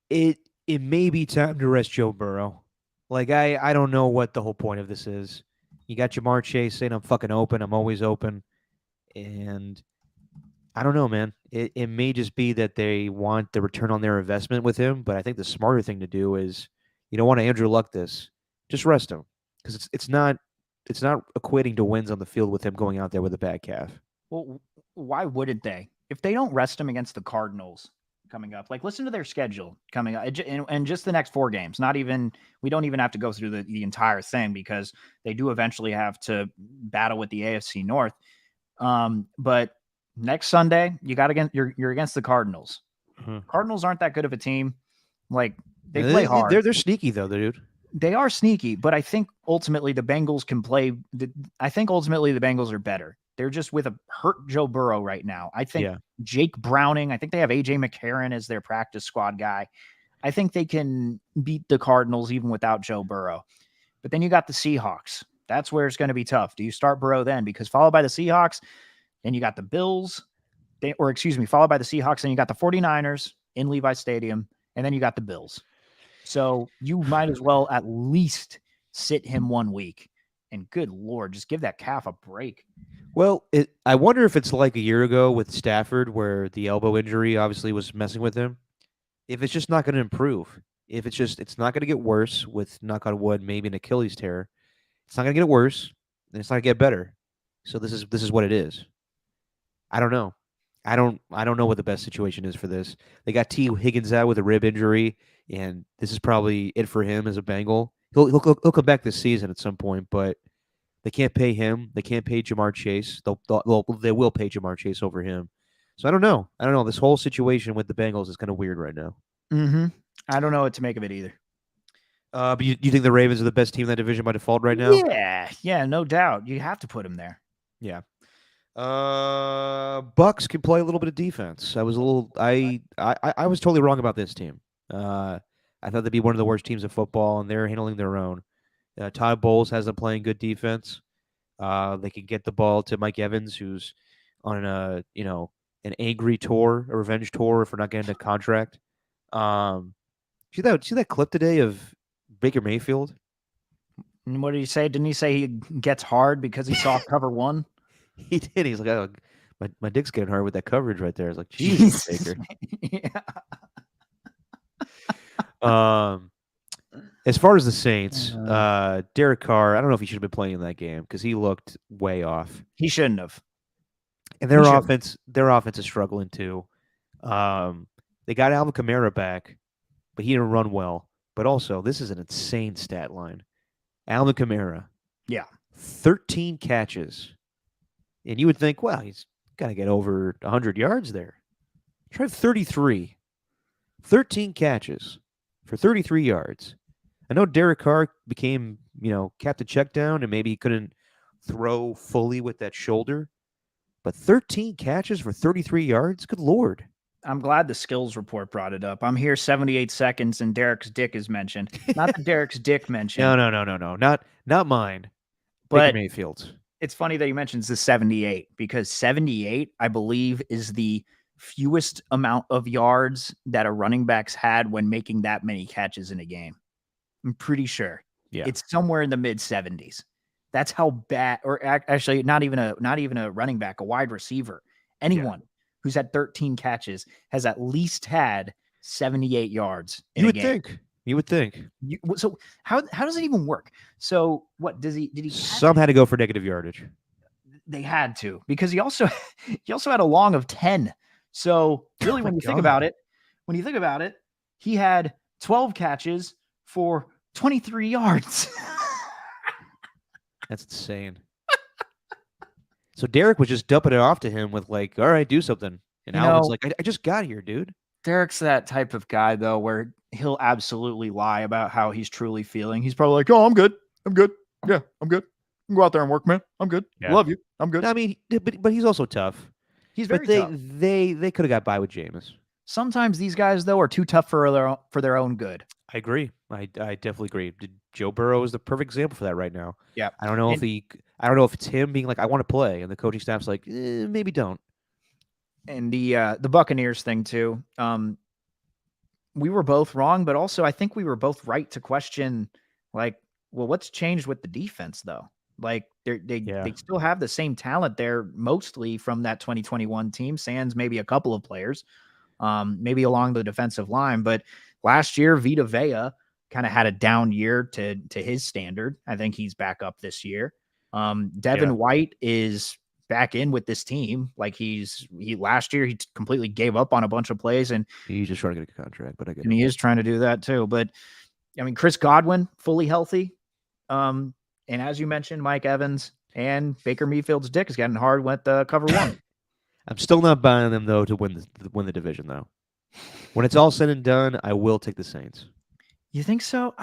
It may be time to rest Joe Burrow. Like, I don't know what the whole point of this is. You got Jamar Chase saying I'm fucking open. I'm always open. And I don't know, man. It may just be that they want the return on their investment with him, but I think the smarter thing to do is you don't want to Andrew Luck this. Just rest him. Because it's not equating to wins on the field with him going out there with a bad calf. Well, why wouldn't they? If they don't rest him against the Cardinals coming up, like listen to their schedule coming up and just the next 4 games. We don't even have to go through the entire thing because they do eventually have to battle with the AFC North. But next Sunday, you're against the Cardinals. Mm-hmm. Cardinals aren't that good of a team. Like they play hard. They're sneaky though, dude. They are sneaky, but I think ultimately the Bengals can play. I think ultimately the Bengals are better. They're just with a hurt Joe Burrow right now. I think Jake Browning, I think they have AJ McCarron as their practice squad guy. I think they can beat the Cardinals even without Joe Burrow. But then you got the Seahawks. That's where it's going to be tough. Do you start Burrow then? Because followed by the Seahawks, then you got the Bills, followed by the Seahawks, then you got the 49ers in Levi Stadium, and then you got the Bills. So you might as well at least sit him 1 week. And good Lord, just give that calf a break. Well, I wonder if it's like a year ago with Stafford where the elbow injury obviously was messing with him. If it's just not going to improve. If it's not going to get worse with, knock on wood, maybe an Achilles tear. It's not going to get worse, and it's not going to get better. So this is what it is. I don't know. I don't know what the best situation is for this. They got T. Higgins out with a rib injury, and this is probably it for him as a Bengal. He'll come back this season at some point, but they can't pay him. They can't pay Jamar Chase. They will pay Jamar Chase over him. So I don't know. This whole situation with the Bengals is kind of weird right now. Mm-hmm. I don't know what to make of it either. But you think the Ravens are the best team in that division by default right now? Yeah, no doubt. You have to put them there. Yeah. Bucks can play a little bit of defense. I was totally wrong about this team. I thought they'd be one of the worst teams in football, and they're handling their own. Todd Bowles has them playing good defense. They can get the ball to Mike Evans, who's on an angry tour, a revenge tour for not getting a contract. See that clip today of Baker Mayfield? And what did he say? Didn't he say he gets hard because he saw cover 1? He did. He's like, oh, my dick's getting hard with that coverage right there. It's like, Jesus, Baker. Yeah. As far as the Saints, Derek Carr, I don't know if he should have been playing in that game because he looked way off. He shouldn't have. And their offense is struggling too. They got Alvin Kamara back, but he didn't run well. But also, this is an insane stat line. Alvin Kamara, 13 catches. And you would think, well, he's got to get over 100 yards there. Try 33. 13 catches for 33 yards. I know Derek Carr became, Captain Checkdown, and maybe he couldn't throw fully with that shoulder. But 13 catches for 33 yards? Good Lord. I'm glad the skills report brought it up. I'm here 78 seconds, and Derek's dick is mentioned. Not that Derek's dick mentioned. No. Not mine. But Mayfield. it's funny that you mentioned the 78 because 78, I believe, is the fewest amount of yards that a running back's had when making that many catches in a game. I'm pretty sure. Yeah. It's somewhere in the mid 70s. That's how bad, or actually not even a running back, a wide receiver. Anyone who's had 13 catches has at least had 78 yards in You a would game. think. You would think. So how does it even work? So what did he Some had to go for negative yardage. They had to, because he also had a long of 10. So really, when you think about it, he had 12 catches for 23 yards. That's insane. So Derek was just dumping it off to him with like, all right, do something. And Alvin's like, I just got here, dude. Derek's that type of guy, though, where he'll absolutely lie about how he's truly feeling. He's probably like, oh, I'm good. Yeah, I'm good. You can go out there and work, man. I'm good. Yeah. Love you. I'm good. I mean, but he's also tough. He's very tough. tough. They could have got by with Jameis. Sometimes these guys, though, are too tough for their own good. I agree. I definitely agree. Joe Burrow is the perfect example for that right now. Yeah. I don't know if it's him being like, I want to play, and the coaching staff's like, maybe don't. And the Buccaneers thing too. We were both wrong, but also I think we were both right to question, like, well, what's changed with the defense though? Like they still have the same talent there, mostly from that 2021 team, sans maybe a couple of players, maybe along the defensive line. But last year, Vita Vea kind of had a down year to his standard. I think he's back up this year. Devin White is back in with this team. Like last year, he completely gave up on a bunch of plays, and he's just trying to get a contract, but I get it. And he is trying to do that too. But I mean, Chris Godwin, fully healthy. And as you mentioned, Mike Evans and Baker Mayfield's dick is getting hard with cover one. I'm still not buying them though to win the division though. When it's all said and done, I will take the Saints. You think so?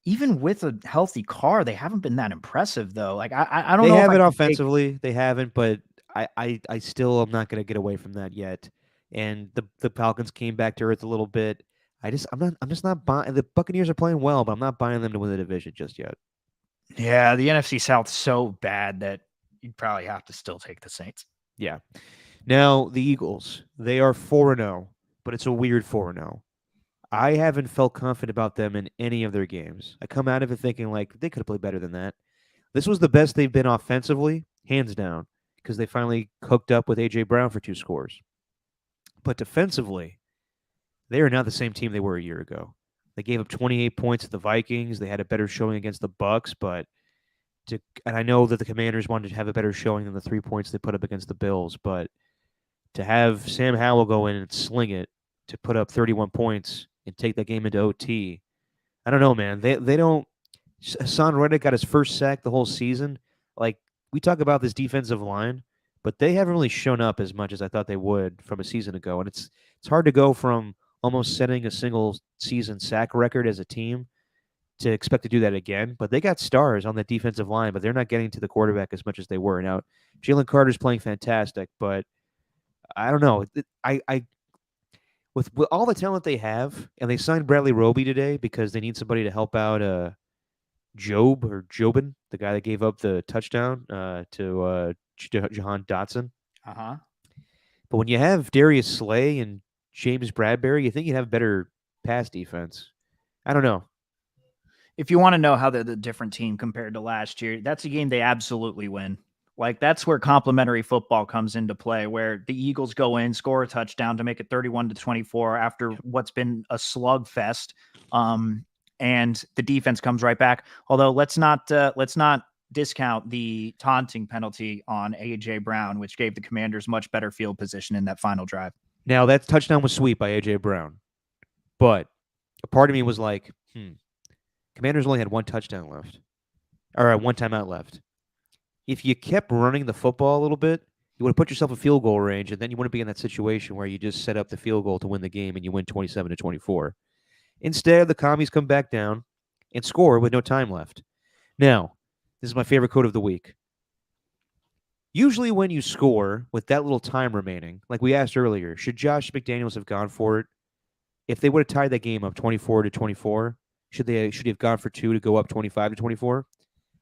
Even with a healthy Carr, they haven't been that impressive though. Like I don't know. They haven't offensively. They haven't, but I still am not going to get away from that yet. And the Falcons came back to earth a little bit. I'm just not buying. The Buccaneers are playing well, but I'm not buying them to win the division just yet. Yeah, the NFC South's so bad that you'd probably have to still take the Saints. Yeah. Now the Eagles, they are 4-0, but it's a weird 4-0. I haven't felt confident about them in any of their games. I come out of it thinking like they could have played better than that. This was the best they've been offensively, hands down, because they finally hooked up with A.J. Brown for 2 scores. But defensively, they are not the same team they were a year ago. They gave up 28 points to the Vikings. They had a better showing against the Bucs, and I know that the Commanders wanted to have a better showing than the 3 points they put up against the Bills, but to have Sam Howell go in and sling it to put up 31 points and take that game into OT, I don't know, man. They don't. Hassan Reddick got his first sack the whole season. Like, we talk about this defensive line, but they haven't really shown up as much as I thought they would from a season ago. And it's hard to go from almost setting a single season sack record as a team to expect to do that again. But they got stars on that defensive line, but they're not getting to the quarterback as much as they were. Now, Jalen Carter's playing fantastic, but I don't know. With all the talent they have, and they signed Bradley Roby today because they need somebody to help out Jobin, the guy that gave up the touchdown to Jahan Dotson. Uh-huh. But when you have Darius Slay and James Bradbury, you think you'd have better pass defense. I don't know. If you want to know how they're the different team compared to last year, that's a game they absolutely win. Like, that's where complementary football comes into play, where the Eagles go in, score a touchdown to make it 31-24 after what's been a slugfest. And the defense comes right back. Although let's not discount the taunting penalty on A.J. Brown, which gave the Commanders much better field position in that final drive. Now, that touchdown was sweet by A.J. Brown. But a part of me was like, Commanders only had one touchdown left. Or one timeout left. If you kept running the football a little bit, you would have put yourself in field goal range, and then you wouldn't be in that situation where you just set up the field goal to win the game and you win 27-24. Instead, the Commies come back down and score with no time left. Now, this is my favorite quote of the week. Usually when you score with that little time remaining, like we asked earlier, should Josh McDaniels have gone for it? If they would have tied that game up 24-24, should he have gone for 2 to go up 25-24?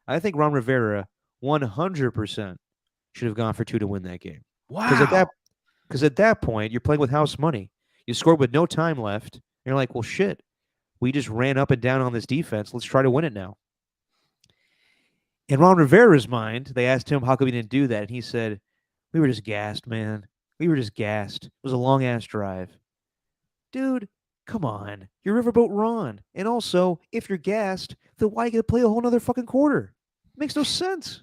I think Ron Rivera 100% should have gone for 2 to win that game. Wow. Because at that point, you're playing with house money. You scored with no time left. And you're like, well, shit. We just ran up and down on this defense. Let's try to win it now. In Ron Rivera's mind, they asked him how come he didn't do that. And he said, we were just gassed, man. We were just gassed. It was a long-ass drive. Dude, come on. You're Riverboat Ron. And also, if you're gassed, then why you got to play a whole nother fucking quarter? Makes no sense.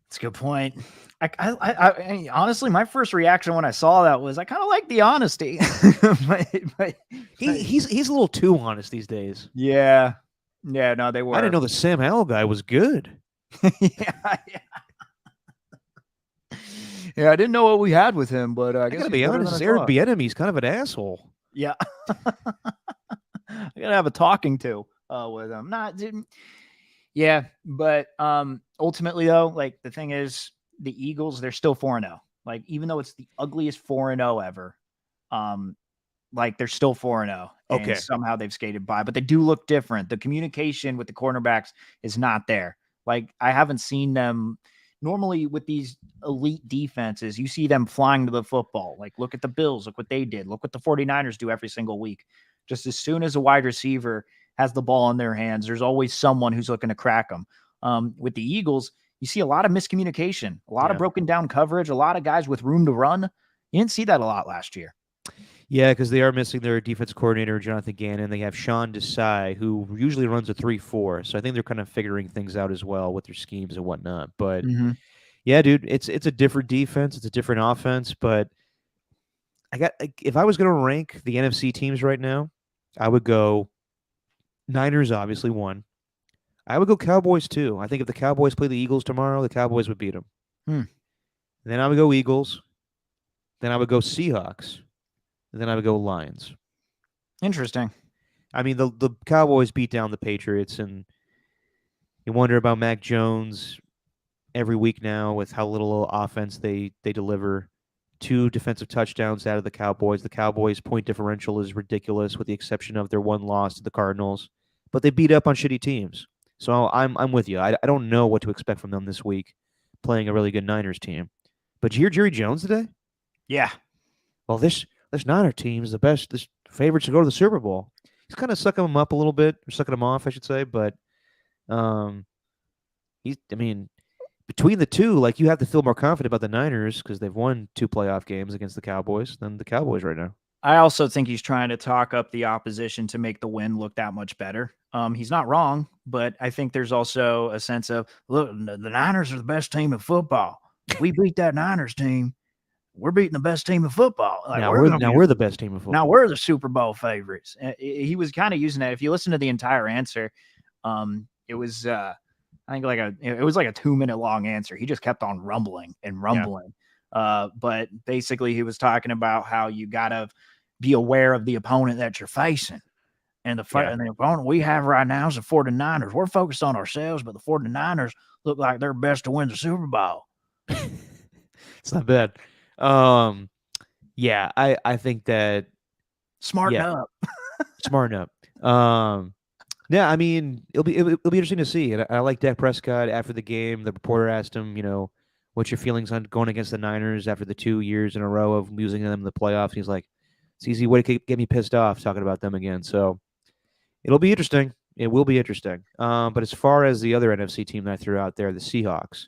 That's a good point. I honestly, my first reaction when I saw that was I kind of like the honesty. but He's a little too honest these days. Yeah. No, they were. I didn't know the Sam Howell guy was good. yeah. Yeah, I didn't know what we had with him, but I guess gotta be honest, Eric Bieniemy's kind of an asshole. Yeah. I gotta have a talking to with him. Yeah, but ultimately though, like the thing is, the Eagles, they're still 4-0. Like even though it's the ugliest 4-0 ever, like they're still 4-0. Okay. And somehow they've skated by, but they do look different. The communication with the cornerbacks is not there. Like I haven't seen them normally with these elite defenses. You see them flying to the football. Like look at the Bills, look what they did. Look what the 49ers do every single week. Just as soon as a wide receiver has the ball in their hands, there's always someone who's looking to crack them. With the Eagles, you see a lot of miscommunication, a lot of broken down coverage, a lot of guys with room to run. You didn't see that a lot last year. Yeah, because they are missing their defense coordinator, Jonathan Gannon. They have Sean Desai, who usually runs a 3-4. So I think they're kind of figuring things out as well with their schemes and whatnot. But yeah, dude, it's a different defense. It's a different offense. But if I was going to rank the NFC teams right now, I would go Niners, obviously, 1. I would go Cowboys, 2. I think if the Cowboys play the Eagles tomorrow, the Cowboys would beat them. Then I would go Eagles. Then I would go Seahawks. Then I would go Lions. Interesting. I mean, the Cowboys beat down the Patriots, and you wonder about Mac Jones every week now with how little offense they deliver. 2 defensive touchdowns out of the Cowboys. The Cowboys' point differential is ridiculous, with the exception of their 1 loss to the Cardinals. But they beat up on shitty teams. So I'm with you. I don't know what to expect from them this week, playing a really good Niners team. But did you hear Jerry Jones today? Yeah. Well, this Niner team is the best. This favorites to go to the Super Bowl. He's kind of sucking them up a little bit, or sucking them off, I should say. But between the two, like you have to feel more confident about the Niners because they've won 2 playoff games against the Cowboys than the Cowboys right now. I also think he's trying to talk up the opposition to make the win look that much better. He's not wrong, but I think there's also a sense of, look, the Niners are the best team in football. If we beat that Niners team, we're beating the best team in football. Like, we're the best team in football. Now we're the Super Bowl favorites. He was kind of using that. If you listen to the entire answer, it was I think it was like a 2-minute long answer. He just kept on rumbling and rumbling. Yeah. But basically he was talking about how you gotta be aware of the opponent that you're facing. And the opponent we have right now is the 49ers. We're focused on ourselves, but the 49ers look like they're best to win the Super Bowl. It's not bad. Yeah, I think that smarten up. Smarten up. Yeah, I mean, it'll be interesting to see. And I like Dak Prescott after the game. The reporter asked him, what's your feelings on going against the Niners after the 2 years in a row of losing them in the playoffs? He's like, it's easy way to get me pissed off talking about them again. So it'll be interesting. It will be interesting. But as far as the other NFC team that I threw out there, the Seahawks,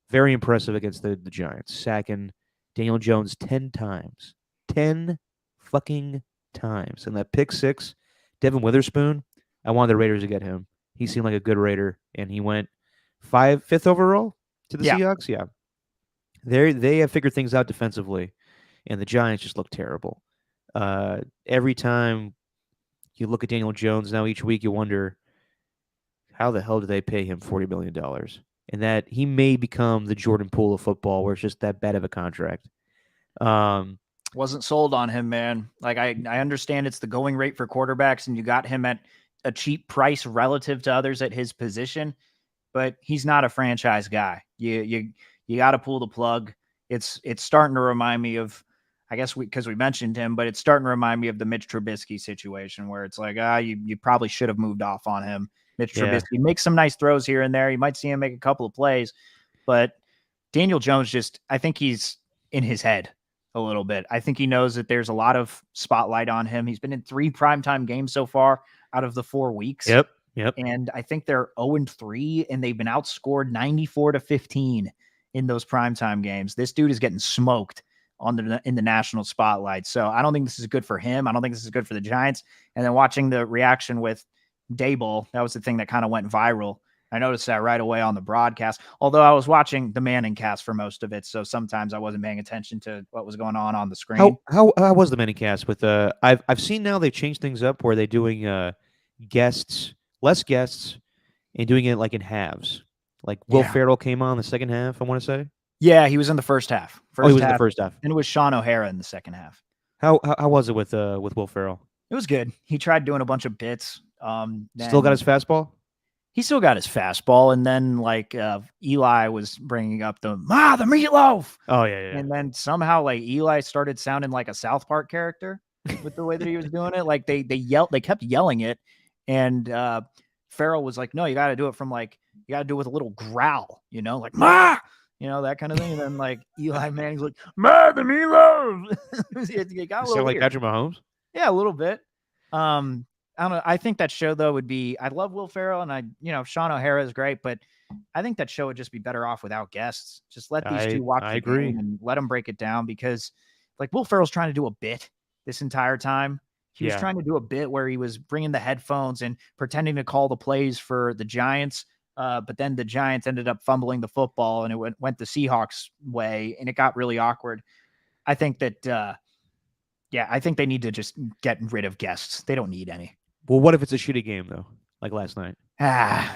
very impressive against the Giants, sacking Daniel Jones 10 times. 10 fucking times. And that pick 6, Devin Witherspoon, I wanted the Raiders to get him. He seemed like a good Raider, and he went 5th overall to the Seahawks. Yeah. They have figured things out defensively, and the Giants just look terrible. Every time you look at Daniel Jones now each week, you wonder, how the hell do they pay him $40 million? And that he may become the Jordan Poole of football, where it's just that bad of a contract. Wasn't sold on him, man. Like I understand it's the going rate for quarterbacks, and you got him at a cheap price relative to others at his position, but he's not a franchise guy. You got to pull the plug. It's starting to remind me of, I guess because we mentioned him, but it's starting to remind me of the Mitch Trubisky situation where it's like, you probably should have moved off on him. Mitch Yeah. Trubisky makes some nice throws here and there. You might see him make a couple of plays, but Daniel Jones I think he's in his head a little bit. I think he knows that there's a lot of spotlight on him. He's been in 3 primetime games so far out of the 4 weeks. Yep. And I think they're 0-3, and they've been outscored 94-15 in those primetime games. This dude is getting smoked in the national spotlight. So I don't think this is good for him. I don't think this is good for the Giants. And then watching the reaction with Dable, that was the thing that kind of went viral. I noticed that right away on the broadcast, although I was watching the Manning cast for most of it. So sometimes I wasn't paying attention to what was going on the screen. How was the Manning cast with I've seen now they've changed things up where they're doing less guests and doing it like in halves. Like Will Ferrell came on the second half, I want to say. Yeah, he was in the first half. He was in the first half. And it was Sean O'Hara in the second half. How was it with Will Ferrell? It was good. He tried doing a bunch of bits. Still got his fastball? He still got his fastball, and then Eli was bringing up the meatloaf. Oh yeah. And then somehow Eli started sounding like a South Park character with the way that he was doing it. Like they kept yelling it, and Farrell was like, "No, you got to do it from you got to do it with a little growl, like ma, that kind of thing." And then Eli Manning's like, "Ma, the meatloaf." It got a little sound like weird. Patrick Mahomes? Yeah, a little bit. I don't know. I think that show though I love Will Ferrell, and Sean O'Hara is great, but I think that show would just be better off without guests. Just let these two watch the game and let them break it down, because Will Ferrell's trying to do a bit this entire time. He was trying to do a bit where he was bringing the headphones and pretending to call the plays for the Giants. But then the Giants ended up fumbling the football, and it went the Seahawks way, and it got really awkward. I think that, I think they need to just get rid of guests. They don't need any. Well, what if it's a shitty game though, like last night? Yeah,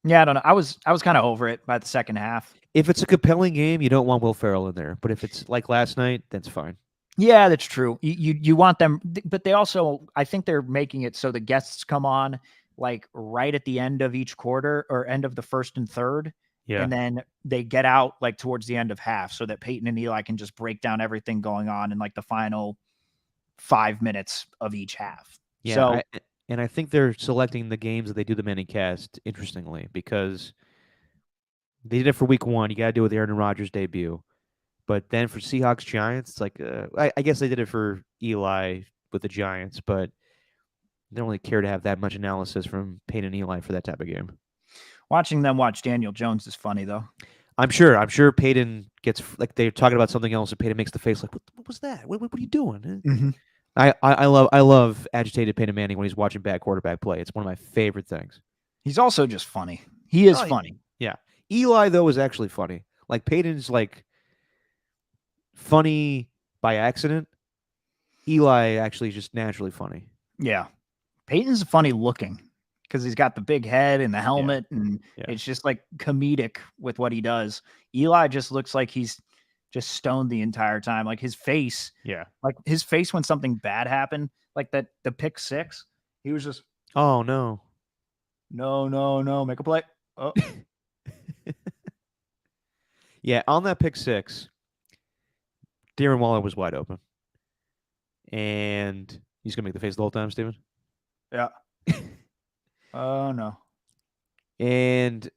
I don't know. I was kind of over it by the second half. If it's a compelling game, you don't want Will Ferrell in there. But if it's like last night, that's fine. Yeah, that's true. You want them, but they also, I think they're making it so the guests come on right at the end of each quarter or end of the first and third. Yeah. And then they get out towards the end of half, so that Peyton and Eli can just break down everything going on in the final 5 minutes of each half. Yeah. So, I think they're selecting the games that they do the Manning cast interestingly, because they did it for week 1. You got to do it with Aaron Rodgers' debut. But then for Seahawks Giants, it's I guess they did it for Eli with the Giants, but they don't really care to have that much analysis from Peyton and Eli for that type of game. Watching them watch Daniel Jones is funny though. I'm sure Peyton gets they're talking about something else, and Peyton makes the face what was that? What are you doing? Mm-hmm. I love agitated Peyton Manning when he's watching bad quarterback play. It's one of my favorite things. He's also just funny. He is funny. Yeah. Eli though is actually funny. Peyton's funny by accident. Eli actually is just naturally funny. Yeah. Peyton's funny looking because he's got the big head and the helmet, and it's just comedic with what he does. Eli just looks like he's just stoned the entire time. His face. Yeah. His face when something bad happened, the pick 6, he was just, oh no. No, make a play. Oh. Yeah, on that pick 6, Darren Waller was wide open. And he's going to make the face the whole time, Steven? Yeah. Oh, no. And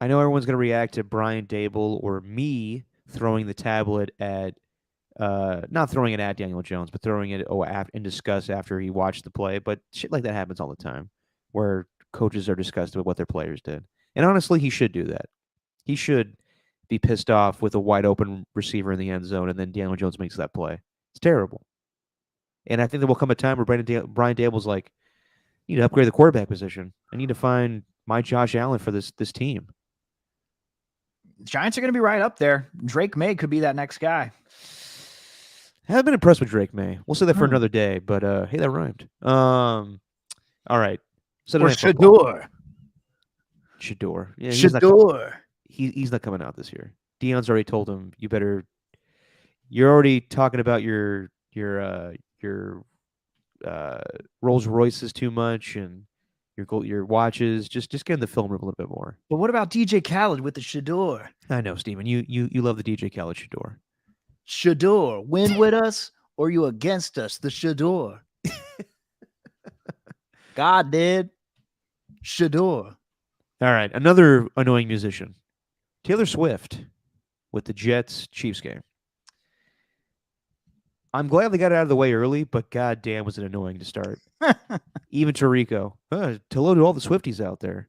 I know everyone's going to react to Brian Dable or me throwing the tablet at, not throwing it at Daniel Jones, but throwing it in disgust after he watched the play. But shit like that happens all the time, where coaches are disgusted with what their players did. And honestly, he should do that. He should be pissed off with a wide open receiver in the end zone, and then Daniel Jones makes that play. It's terrible. And I think there will come a time where Brian Dable's like, you need to upgrade the quarterback position. I need to find my Josh Allen for this team. Giants are going to be right up there. Drake May could be that next guy. I haven't been impressed with Drake May. We'll say that for another day, but hey, that rhymed. All right. Or Shador. Yeah, Shador. He's not coming out this year. Deion's already told him, you're already talking about your Rolls Royces too much and your watches. Just get in the film room a little bit more. But what about DJ Khaled with the Shador? I know, Steven. You love the DJ Khaled Shador. Shador, win with us or you against us? The Shador. God did. Shador. All right, another annoying musician, Taylor Swift, with the Jets Chiefs game. I'm glad they got it out of the way early, but goddamn, was it annoying to start. Even Tarico, hello to all the Swifties out there.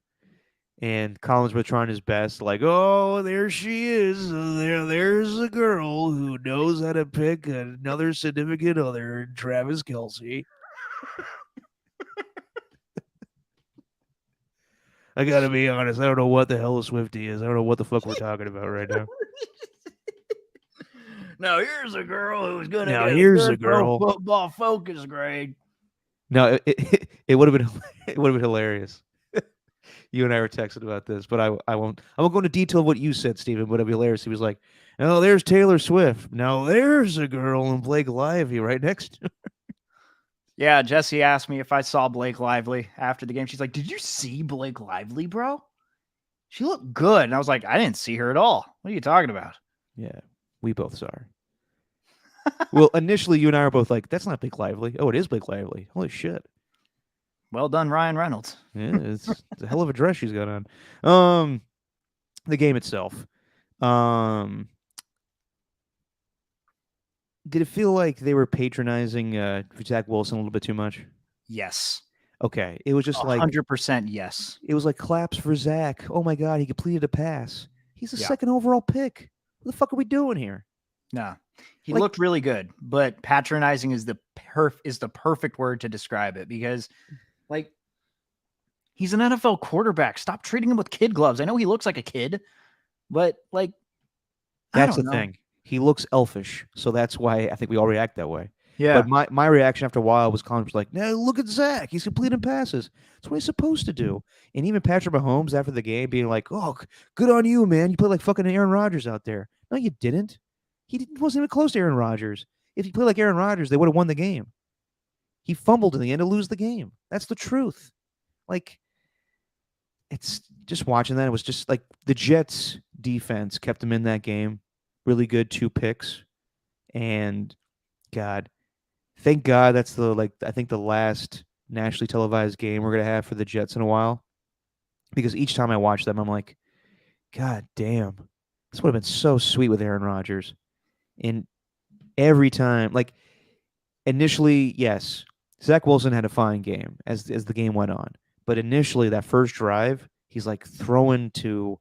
And Collinsworth trying his best, like, oh, there she is. There's a girl who knows how to pick another significant other, Travis Kelce. I gotta be honest, I don't know what the hell a Swiftie is. I don't know what the fuck we're talking about right now. Now here's a girl who's gonna Now get here's a a good Pro girl. Football Focus grade. No, it would have been hilarious. You and I were texting about this, but I won't go into detail of what you said, Stephen, but it'd be hilarious. He was like, oh, there's Taylor Swift. Now there's a girl in Blake Lively right next to her. Yeah, Jesse asked me if I saw Blake Lively after the game. She's like, did you see Blake Lively, bro? She looked good. And I was like, I didn't see her at all. What are you talking about? Yeah, we both saw her. Well, initially, you and I were both like, that's not Blake Lively. Oh, it is Blake Lively. Holy shit. Well done, Ryan Reynolds. Yeah, it's a hell of a dress she's got on. The game itself. Did it feel like they were patronizing Zach Wilson a little bit too much? Yes. Okay. It was just like 100% yes. It was like claps for Zach. Oh my God, he completed a pass. He's the Yeah. second overall pick. What the fuck are we doing here? No. He Like- looked really good, but patronizing is the perfect word to describe it because like he's an NFL quarterback. Stop treating him with kid gloves. I know he looks like a kid, but like That's I the don't know. thing. He looks elfish, so that's why I think we all react that way. Yeah. But my reaction after a while was Colin was like, "No, look at Zach. He's completing passes. That's what he's supposed to do." And even Patrick Mahomes after the game being like, "Oh, good on you, man. You played like fucking Aaron Rodgers out there." No, you didn't. Wasn't even close to Aaron Rodgers. If he played like Aaron Rodgers, they would have won the game. He fumbled in the end to lose the game. That's the truth. Like, it's just watching that. It was just like the Jets defense kept them in that game. Really good 2 picks. And God, thank God that's I think the last nationally televised game we're gonna have for the Jets in a while. Because each time I watch them, I'm like, God damn, this would have been so sweet with Aaron Rodgers. And every time, like initially, yes, Zach Wilson had a fine game as the game went on. But initially, that first drive, he's like throwing to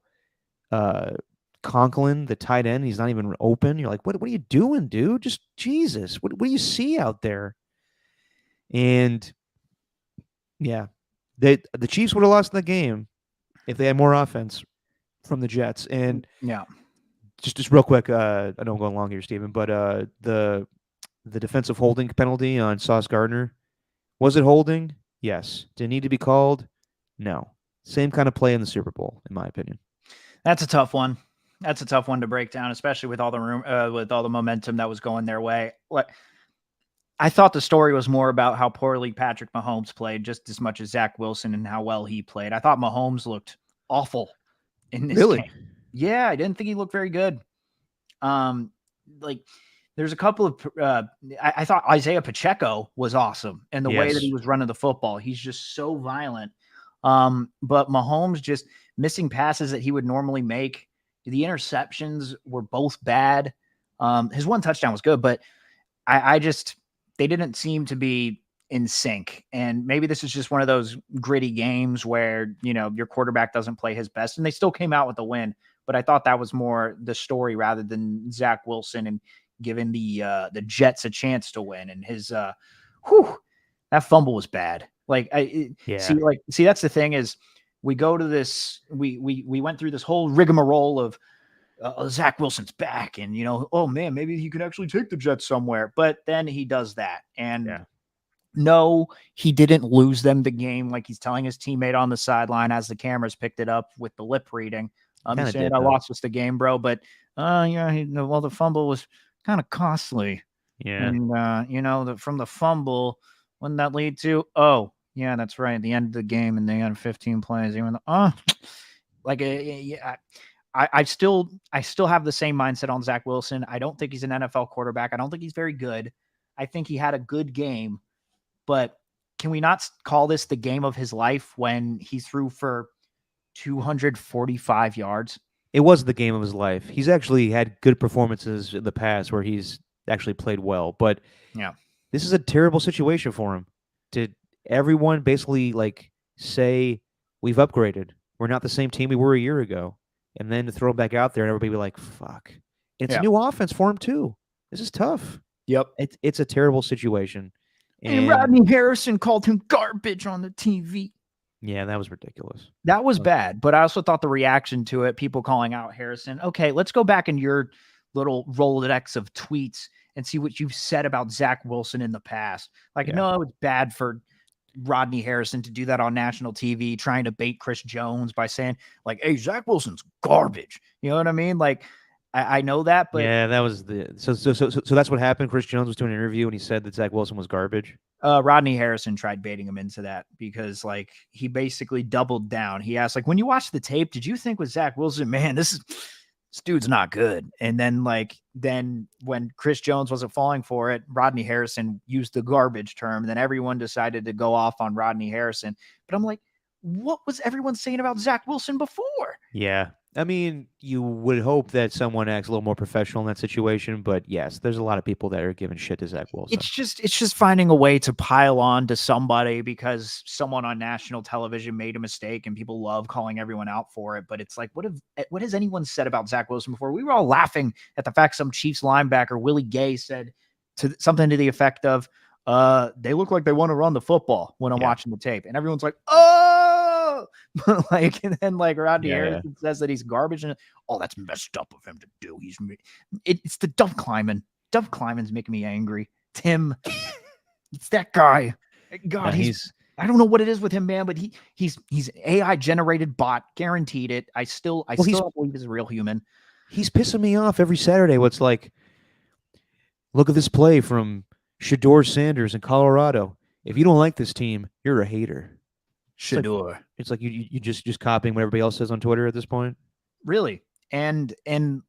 Conklin, the tight end. He's not even open. You're like, what are you doing, dude? Just Jesus. What do you see out there? And yeah, the Chiefs would have lost the game if they had more offense from the Jets. And Yeah. just real quick, I know I'm going long here, Stephen, but the defensive holding penalty on Sauce Gardner, was it holding? Yes. Did it need to be called? No. Same kind of play in the Super Bowl, in my opinion. That's a tough one. That's a tough one to break down, especially with all the momentum that was going their way. I thought the story was more about how poorly Patrick Mahomes played, just as much as Zach Wilson and how well he played. I thought Mahomes looked awful in this game. Yeah, I didn't think he looked very good. There's a couple of I thought Isaiah Pacheco was awesome in the way that he was running the football. He's just so violent. But Mahomes just missing passes that he would normally make. The interceptions were both bad. His one touchdown was good, but they didn't seem to be in sync. And maybe this is just one of those gritty games where, your quarterback doesn't play his best, and they still came out with a win. But I thought that was more the story rather than Zach Wilson and giving the Jets a chance to win. And his, that fumble was bad. See, that's the thing is we go to this, we went through this whole rigmarole of Zach Wilson's back and, oh man, maybe he could actually take the Jets somewhere. But then he does that. And no, he didn't lose them the game. Like he's telling his teammate on the sideline as the cameras picked it up with the lip reading. He said, I lost us the game, bro. But the fumble was kind of costly. Yeah. And, from the fumble, wouldn't that lead to, oh, yeah, that's right. At the end of the game, and they had 15 plays. I still have the same mindset on Zach Wilson. I don't think he's an NFL quarterback. I don't think he's very good. I think he had a good game, but can we not call this the game of his life when he threw for 245 yards? It was the game of his life. He's actually had good performances in the past where he's actually played well, but Yeah. this is a terrible situation for him. Did everyone basically like say we've upgraded? We're not the same team we were a year ago, and then to throw him back out there and everybody be like, "Fuck!" It's Yeah. a new offense for him too. This is tough. Yep. It's a terrible situation. And Rodney Harrison called him garbage on the TV. Yeah, that was ridiculous. That was bad, but I also thought the reaction to it, people calling out Harrison. Okay, let's go back in your little Rolodex of tweets and see what you've said about Zach Wilson in the past. Like, Yeah. no, it's bad for Rodney Harrison to do that on national TV, trying to bait Chris Jones by saying, like, hey, Zach Wilson's garbage. You know what I mean? Like, I know that, but yeah, that was the so that's what happened. Chris Jones was doing an interview and he said that Zach Wilson was garbage. Rodney Harrison tried baiting him into that because, like, he basically doubled down. He asked, like, when you watch the tape, did you think with Zach Wilson, man, this dude's not good? And then, like, when Chris Jones wasn't falling for it, Rodney Harrison used the garbage term. And then everyone decided to go off on Rodney Harrison. But I'm like, what was everyone saying about Zach Wilson before? Yeah. I mean, you would hope that someone acts a little more professional in that situation, but yes, there's a lot of people that are giving shit to Zach Wilson. It's just finding a way to pile on to somebody because someone on national television made a mistake and people love calling everyone out for it. But it's like, what has anyone said about Zach Wilson before? We were all laughing at the fact some Chiefs linebacker, Willie Gay, said something to the effect of, they look like they want to run the football when I'm watching the tape. And everyone's like, oh, like, and then like Rodney Harrison says that he's garbage and that's messed up of him to do. It's the Dove Kleiman. Dove Kleiman's making me angry. Tim, it's that guy. God, I don't know what it is with him, man, but he's AI generated bot, guaranteed it. I still don't believe he's a real human. He's pissing me off every Saturday. What's like, look at this play from Shador Sanders in Colorado. If you don't like this team, you're a hater. Shador. It's like you just copying what everybody else says on Twitter at this point. Really? And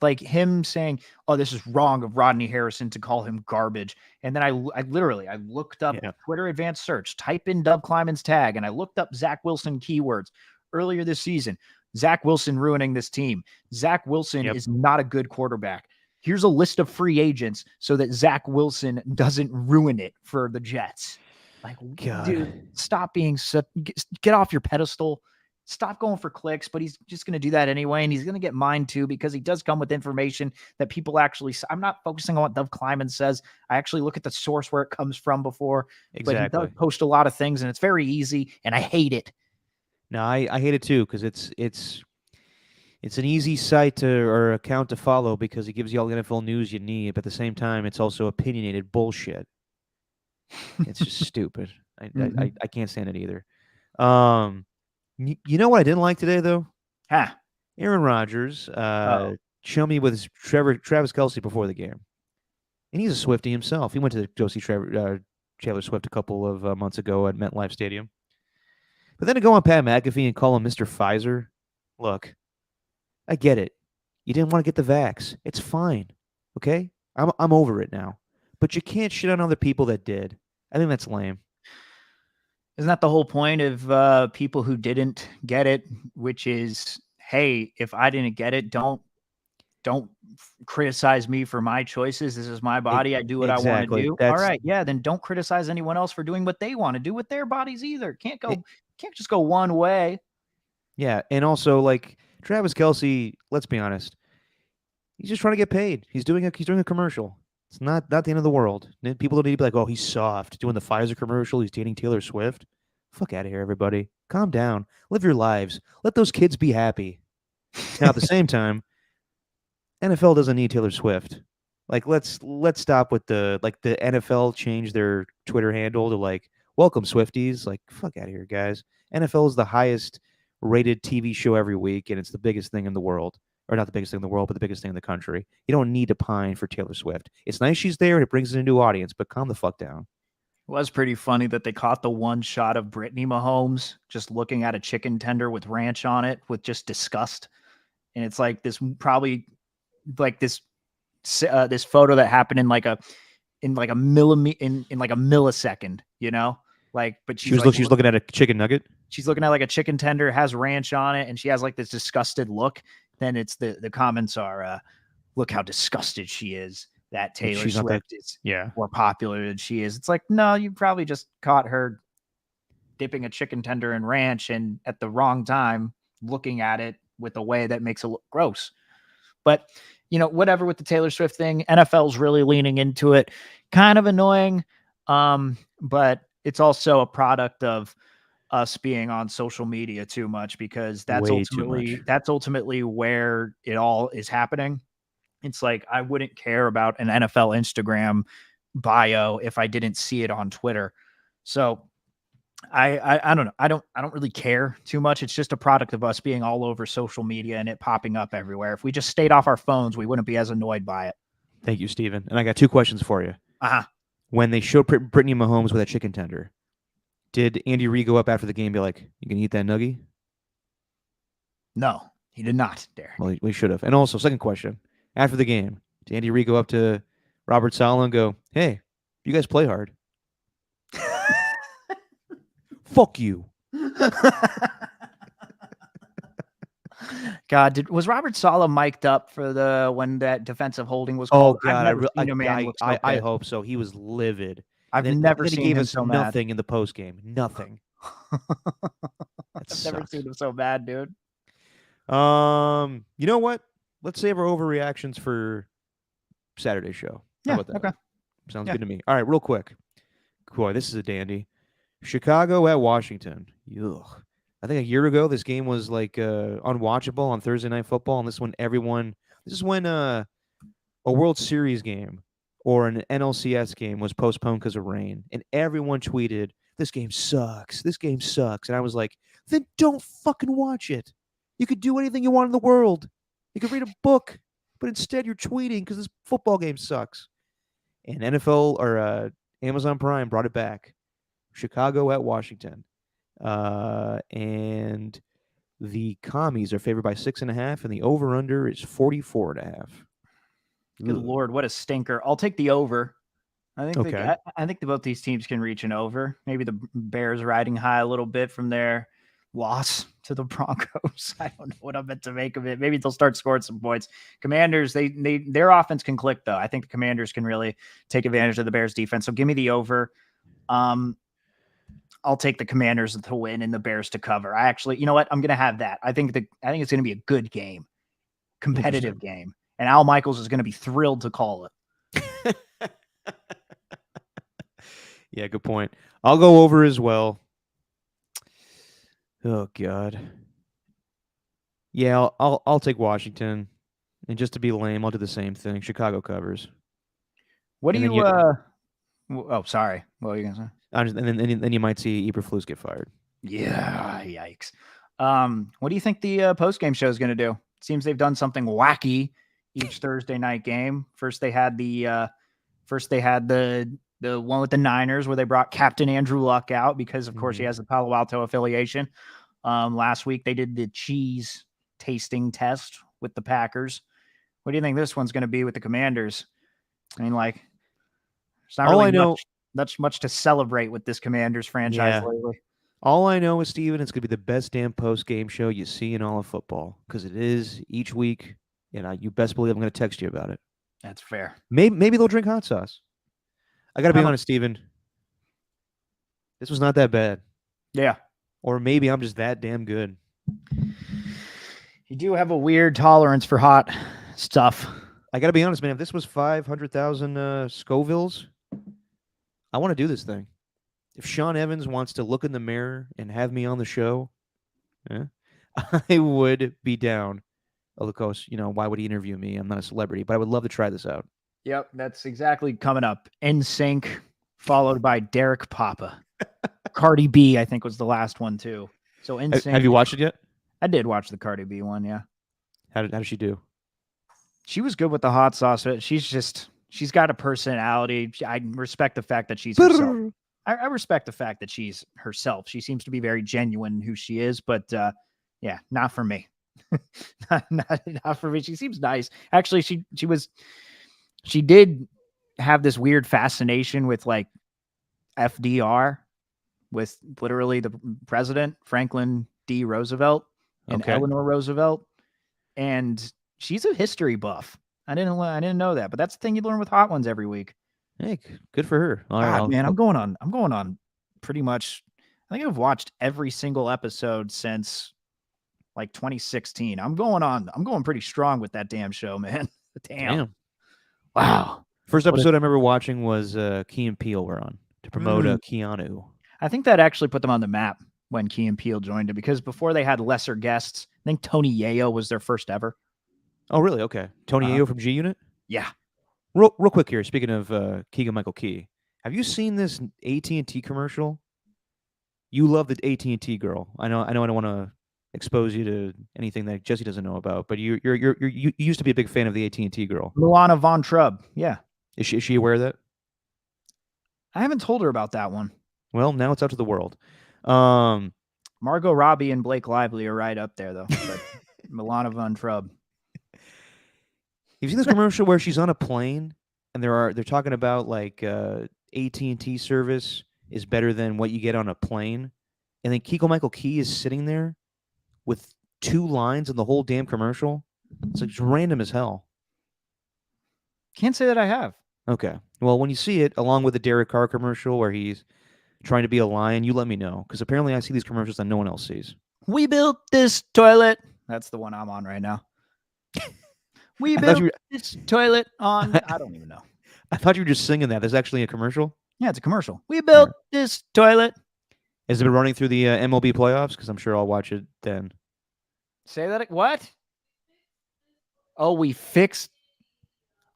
like him saying, oh, this is wrong of Rodney Harrison to call him garbage. And then I looked up Twitter advanced search, type in Dove Kleiman's tag, and I looked up Zach Wilson keywords earlier this season. Zach Wilson ruining this team. Zach Wilson is not a good quarterback. Here's a list of free agents so that Zach Wilson doesn't ruin it for the Jets. Like, God. Dude, stop being get off your pedestal. Stop going for clicks, but he's just going to do that anyway. And he's going to get mine too, because he does come with information that people actually, I'm not focusing on what Dove Kleiman says. I actually look at the source where it comes from before, but he does post a lot of things and it's very easy and I hate it. No, I hate it too. Cause it's an easy site or account to follow because it gives you all the NFL news you need. But at the same time, it's also opinionated bullshit. It's just stupid. I can't stand it either. You know what I didn't like today, though? Aaron Rodgers chummy with Travis Kelce before the game. And he's a Swiftie himself. He went to go see Taylor Swift a couple of months ago at MetLife Stadium. But then to go on Pat McAfee and call him Mr. Pfizer, look, I get it. You didn't want to get the vax. It's fine, okay? I'm over it now. But you can't shit on other people that did. I think that's lame. Isn't that the whole point of people who didn't get it, which is, hey, if I didn't get it, don't criticize me for my choices. This is my body. I do what I want to do. All right. Yeah. Then don't criticize anyone else for doing what they want to do with their bodies either. Can't just go one way. Yeah. And also, like, Travis Kelce, let's be honest, he's just trying to get paid. He's doing a commercial. It's not the end of the world. People don't need to be like, oh, he's soft. Doing the Pfizer commercial. He's dating Taylor Swift. Fuck out of here, everybody. Calm down. Live your lives. Let those kids be happy. Now, at the same time, NFL doesn't need Taylor Swift. Like, let's stop with the NFL changed their Twitter handle to like, welcome Swifties. Like, fuck out of here, guys. NFL is the highest rated TV show every week, and it's the biggest thing in the world. Or not the biggest thing in the world, but the biggest thing in the country. You don't need to pine for Taylor Swift. It's nice she's there and it brings in a new audience, but calm the fuck down. It was pretty funny that they caught the one shot of Brittany Mahomes just looking at a chicken tender with ranch on it with just disgust. And it's like this probably like this photo that happened in like a millisecond, you know? Like, but She's looking at a chicken nugget. she's looking at like a chicken tender, has ranch on it, and she has like this disgusted look. Then it's the comments are, look how disgusted she is that Taylor she's not that- Swift is Yeah. more popular than she is. It's like, no, you probably just caught her dipping a chicken tender in ranch and at the wrong time looking at it with a way that makes it look gross. But, whatever with the Taylor Swift thing, NFL's really leaning into it. Kind of annoying. But it's also a product of us being on social media too much, because that's Way too much. ultimately where it all is happening. It's like, I wouldn't care about an NFL Instagram bio if I didn't see it on Twitter. So I don't know. I don't really care too much. It's just a product of us being all over social media and it popping up everywhere. If we just stayed off our phones, we wouldn't be as annoyed by it. Thank you, Steven. And I got 2 questions for you. When they showed Brittany Mahomes with that chicken tender, did Andy Reid go up after the game and be like, "You can eat that nuggie"? No, he did not, Derek. Well, we should have. And also, second question: after the game, did Andy Reid go up to Robert Saleh and go, "Hey, you guys play hard"? Fuck you. God, was Robert Saleh mic'd up for when that defensive holding was Oh called? God, I I hope so. He was livid. I've Then never he seen gave him us so mad. nothing in the post game. Nothing. I've never seen him so bad, dude. You know what? Let's save our overreactions for Saturday show. How about that? Okay. Sounds good to me. All right, real quick. Boy, this is a dandy. Chicago at Washington. Ugh. I think a year ago this game was like unwatchable on Thursday Night Football, and this is when a World Series game or an NLCS game was postponed because of rain, and everyone tweeted, "This game sucks. This game sucks." And I was like, then don't fucking watch it. You could do anything you want in the world. You could read a book, but instead you're tweeting because this football game sucks. And NFL or Amazon Prime brought it back. Chicago at Washington. And the commies are favored by 6.5, and the over-under is 44.5. Good Lord, what a stinker. I'll take the over. I think Okay. I think both these teams can reach an over. Maybe the Bears riding high a little bit from their loss to the Broncos. I don't know what I'm meant to make of it. Maybe they'll start scoring some points. Commanders, their offense can click though. I think the Commanders can really take advantage of the Bears defense. So give me the over. I'll take the Commanders to win and the Bears to cover. I actually, you know what? I'm going to have that. I think it's going to be a good game, competitive game, and Al Michaels is going to be thrilled to call it. Yeah, good point. I'll go over as well. Oh God. Yeah, I'll take Washington, and just to be lame, I'll do the same thing. Chicago covers. What do you? Oh, sorry. What were you gonna say? And then you might see Eberflus get fired. Yeah, yikes. What do you think the post-game show is going to do? Seems they've done something wacky each Thursday night game. First they had the one with the Niners where they brought Captain Andrew Luck out because of course he has the Palo Alto affiliation. Last week they did the cheese tasting test with the Packers. What do you think this one's going to be with the Commanders? I mean, like, it's not really much to celebrate with this Commanders franchise lately. All I know is, Steven, it's going to be the best damn post-game show you see in all of football because it is each week, and you best believe I'm going to text you about it. That's fair. Maybe they'll drink hot sauce. I got to be honest, Steven. This was not that bad. Yeah. Or maybe I'm just that damn good. You do have a weird tolerance for hot stuff. I got to be honest, man. If this was 500,000 Scovilles, I want to do this thing. If Sean Evans wants to look in the mirror and have me on the show, I would be down. Of course, why would he interview me? I'm not a celebrity, but I would love to try this out. Yep, that's exactly coming up. NSYNC, followed by Derek Papa. Cardi B, I think, was the last one, too. So NSYNC. Have you watched it yet? I did watch the Cardi B one, yeah. How did she do? She was good with the hot sauce. She's got a personality. I respect the fact that she's herself. I respect the fact that she's herself. She seems to be very genuine in who she is, but yeah, not for me. not for me. She seems nice. Actually, she did have this weird fascination with like FDR, with literally the president, Franklin D. Roosevelt, and Okay. Eleanor Roosevelt. And she's a history buff. I didn't know that, but that's the thing you learn with Hot Ones every week. Hey, good for her. All right, God, I'll- man, I'm going on pretty much. I think I've watched every single episode since like 2016. I'm going pretty strong with that damn show, man. Damn. Wow. First What a- episode I remember watching was Key and Peele were on to promote Keanu. I think that actually put them on the map when Key and Peele joined it, because before they had lesser guests. I think Tony Yayo was their first ever. Oh, really? Okay. Tony Uh-huh. Ayo from G Unit? Yeah. Real quick here, speaking of Keegan-Michael Key, have you seen this AT&T commercial? You love the AT&T girl. I know I don't want to expose you to anything that Jesse doesn't know about, but you used to be a big fan of the AT&T girl. Luana Von Trub. Yeah. Is she aware of that? I haven't told her about that one. Well, now it's out to the world. Margot Robbie and Blake Lively are right up there, though. But Milana Von Trub. You've seen this commercial where she's on a plane and they're talking about like AT&T service is better than what you get on a plane, and then Keegan-Michael Key is sitting there with 2 lines in the whole damn commercial. It's like just random as hell. Can't say that I have. Okay, well, when you see it along with the Derek Carr commercial where he's trying to be a lion, you let me know, because apparently I see these commercials that no one else sees. We built this toilet. That's the one I'm on right now. We built this toilet on. I don't even know. I thought you were just singing that. There's actually a commercial. Yeah, it's a commercial. We built this toilet. Has it been running through the MLB playoffs? Because I'm sure I'll watch it then. Say that. What? Oh, we fixed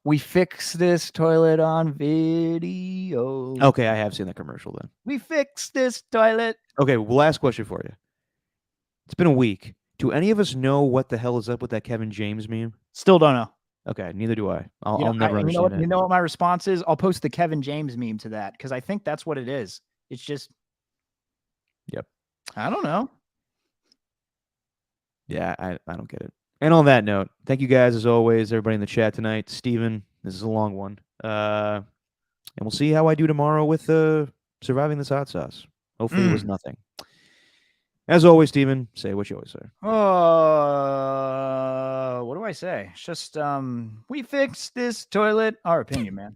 this toilet on video. Okay, I have seen that commercial then. We fixed this toilet. Okay, well, last question for you. It's been a week. Do any of us know what the hell is up with that Kevin James meme? Still don't know. Okay, neither do I. I'll You know, never you know understand it. You know what my response is? I'll post the Kevin James meme to that, because I think that's what it is. It's just. Yep. I don't know. Yeah, I don't get it. And on that note, thank you guys as always, everybody in the chat tonight. Steven, this is a long one. And we'll see how I do tomorrow with surviving this hot sauce. Hopefully it was nothing. As always, Steven, say what you always say. What do I say? It's just we fixed this toilet. Our opinion, man.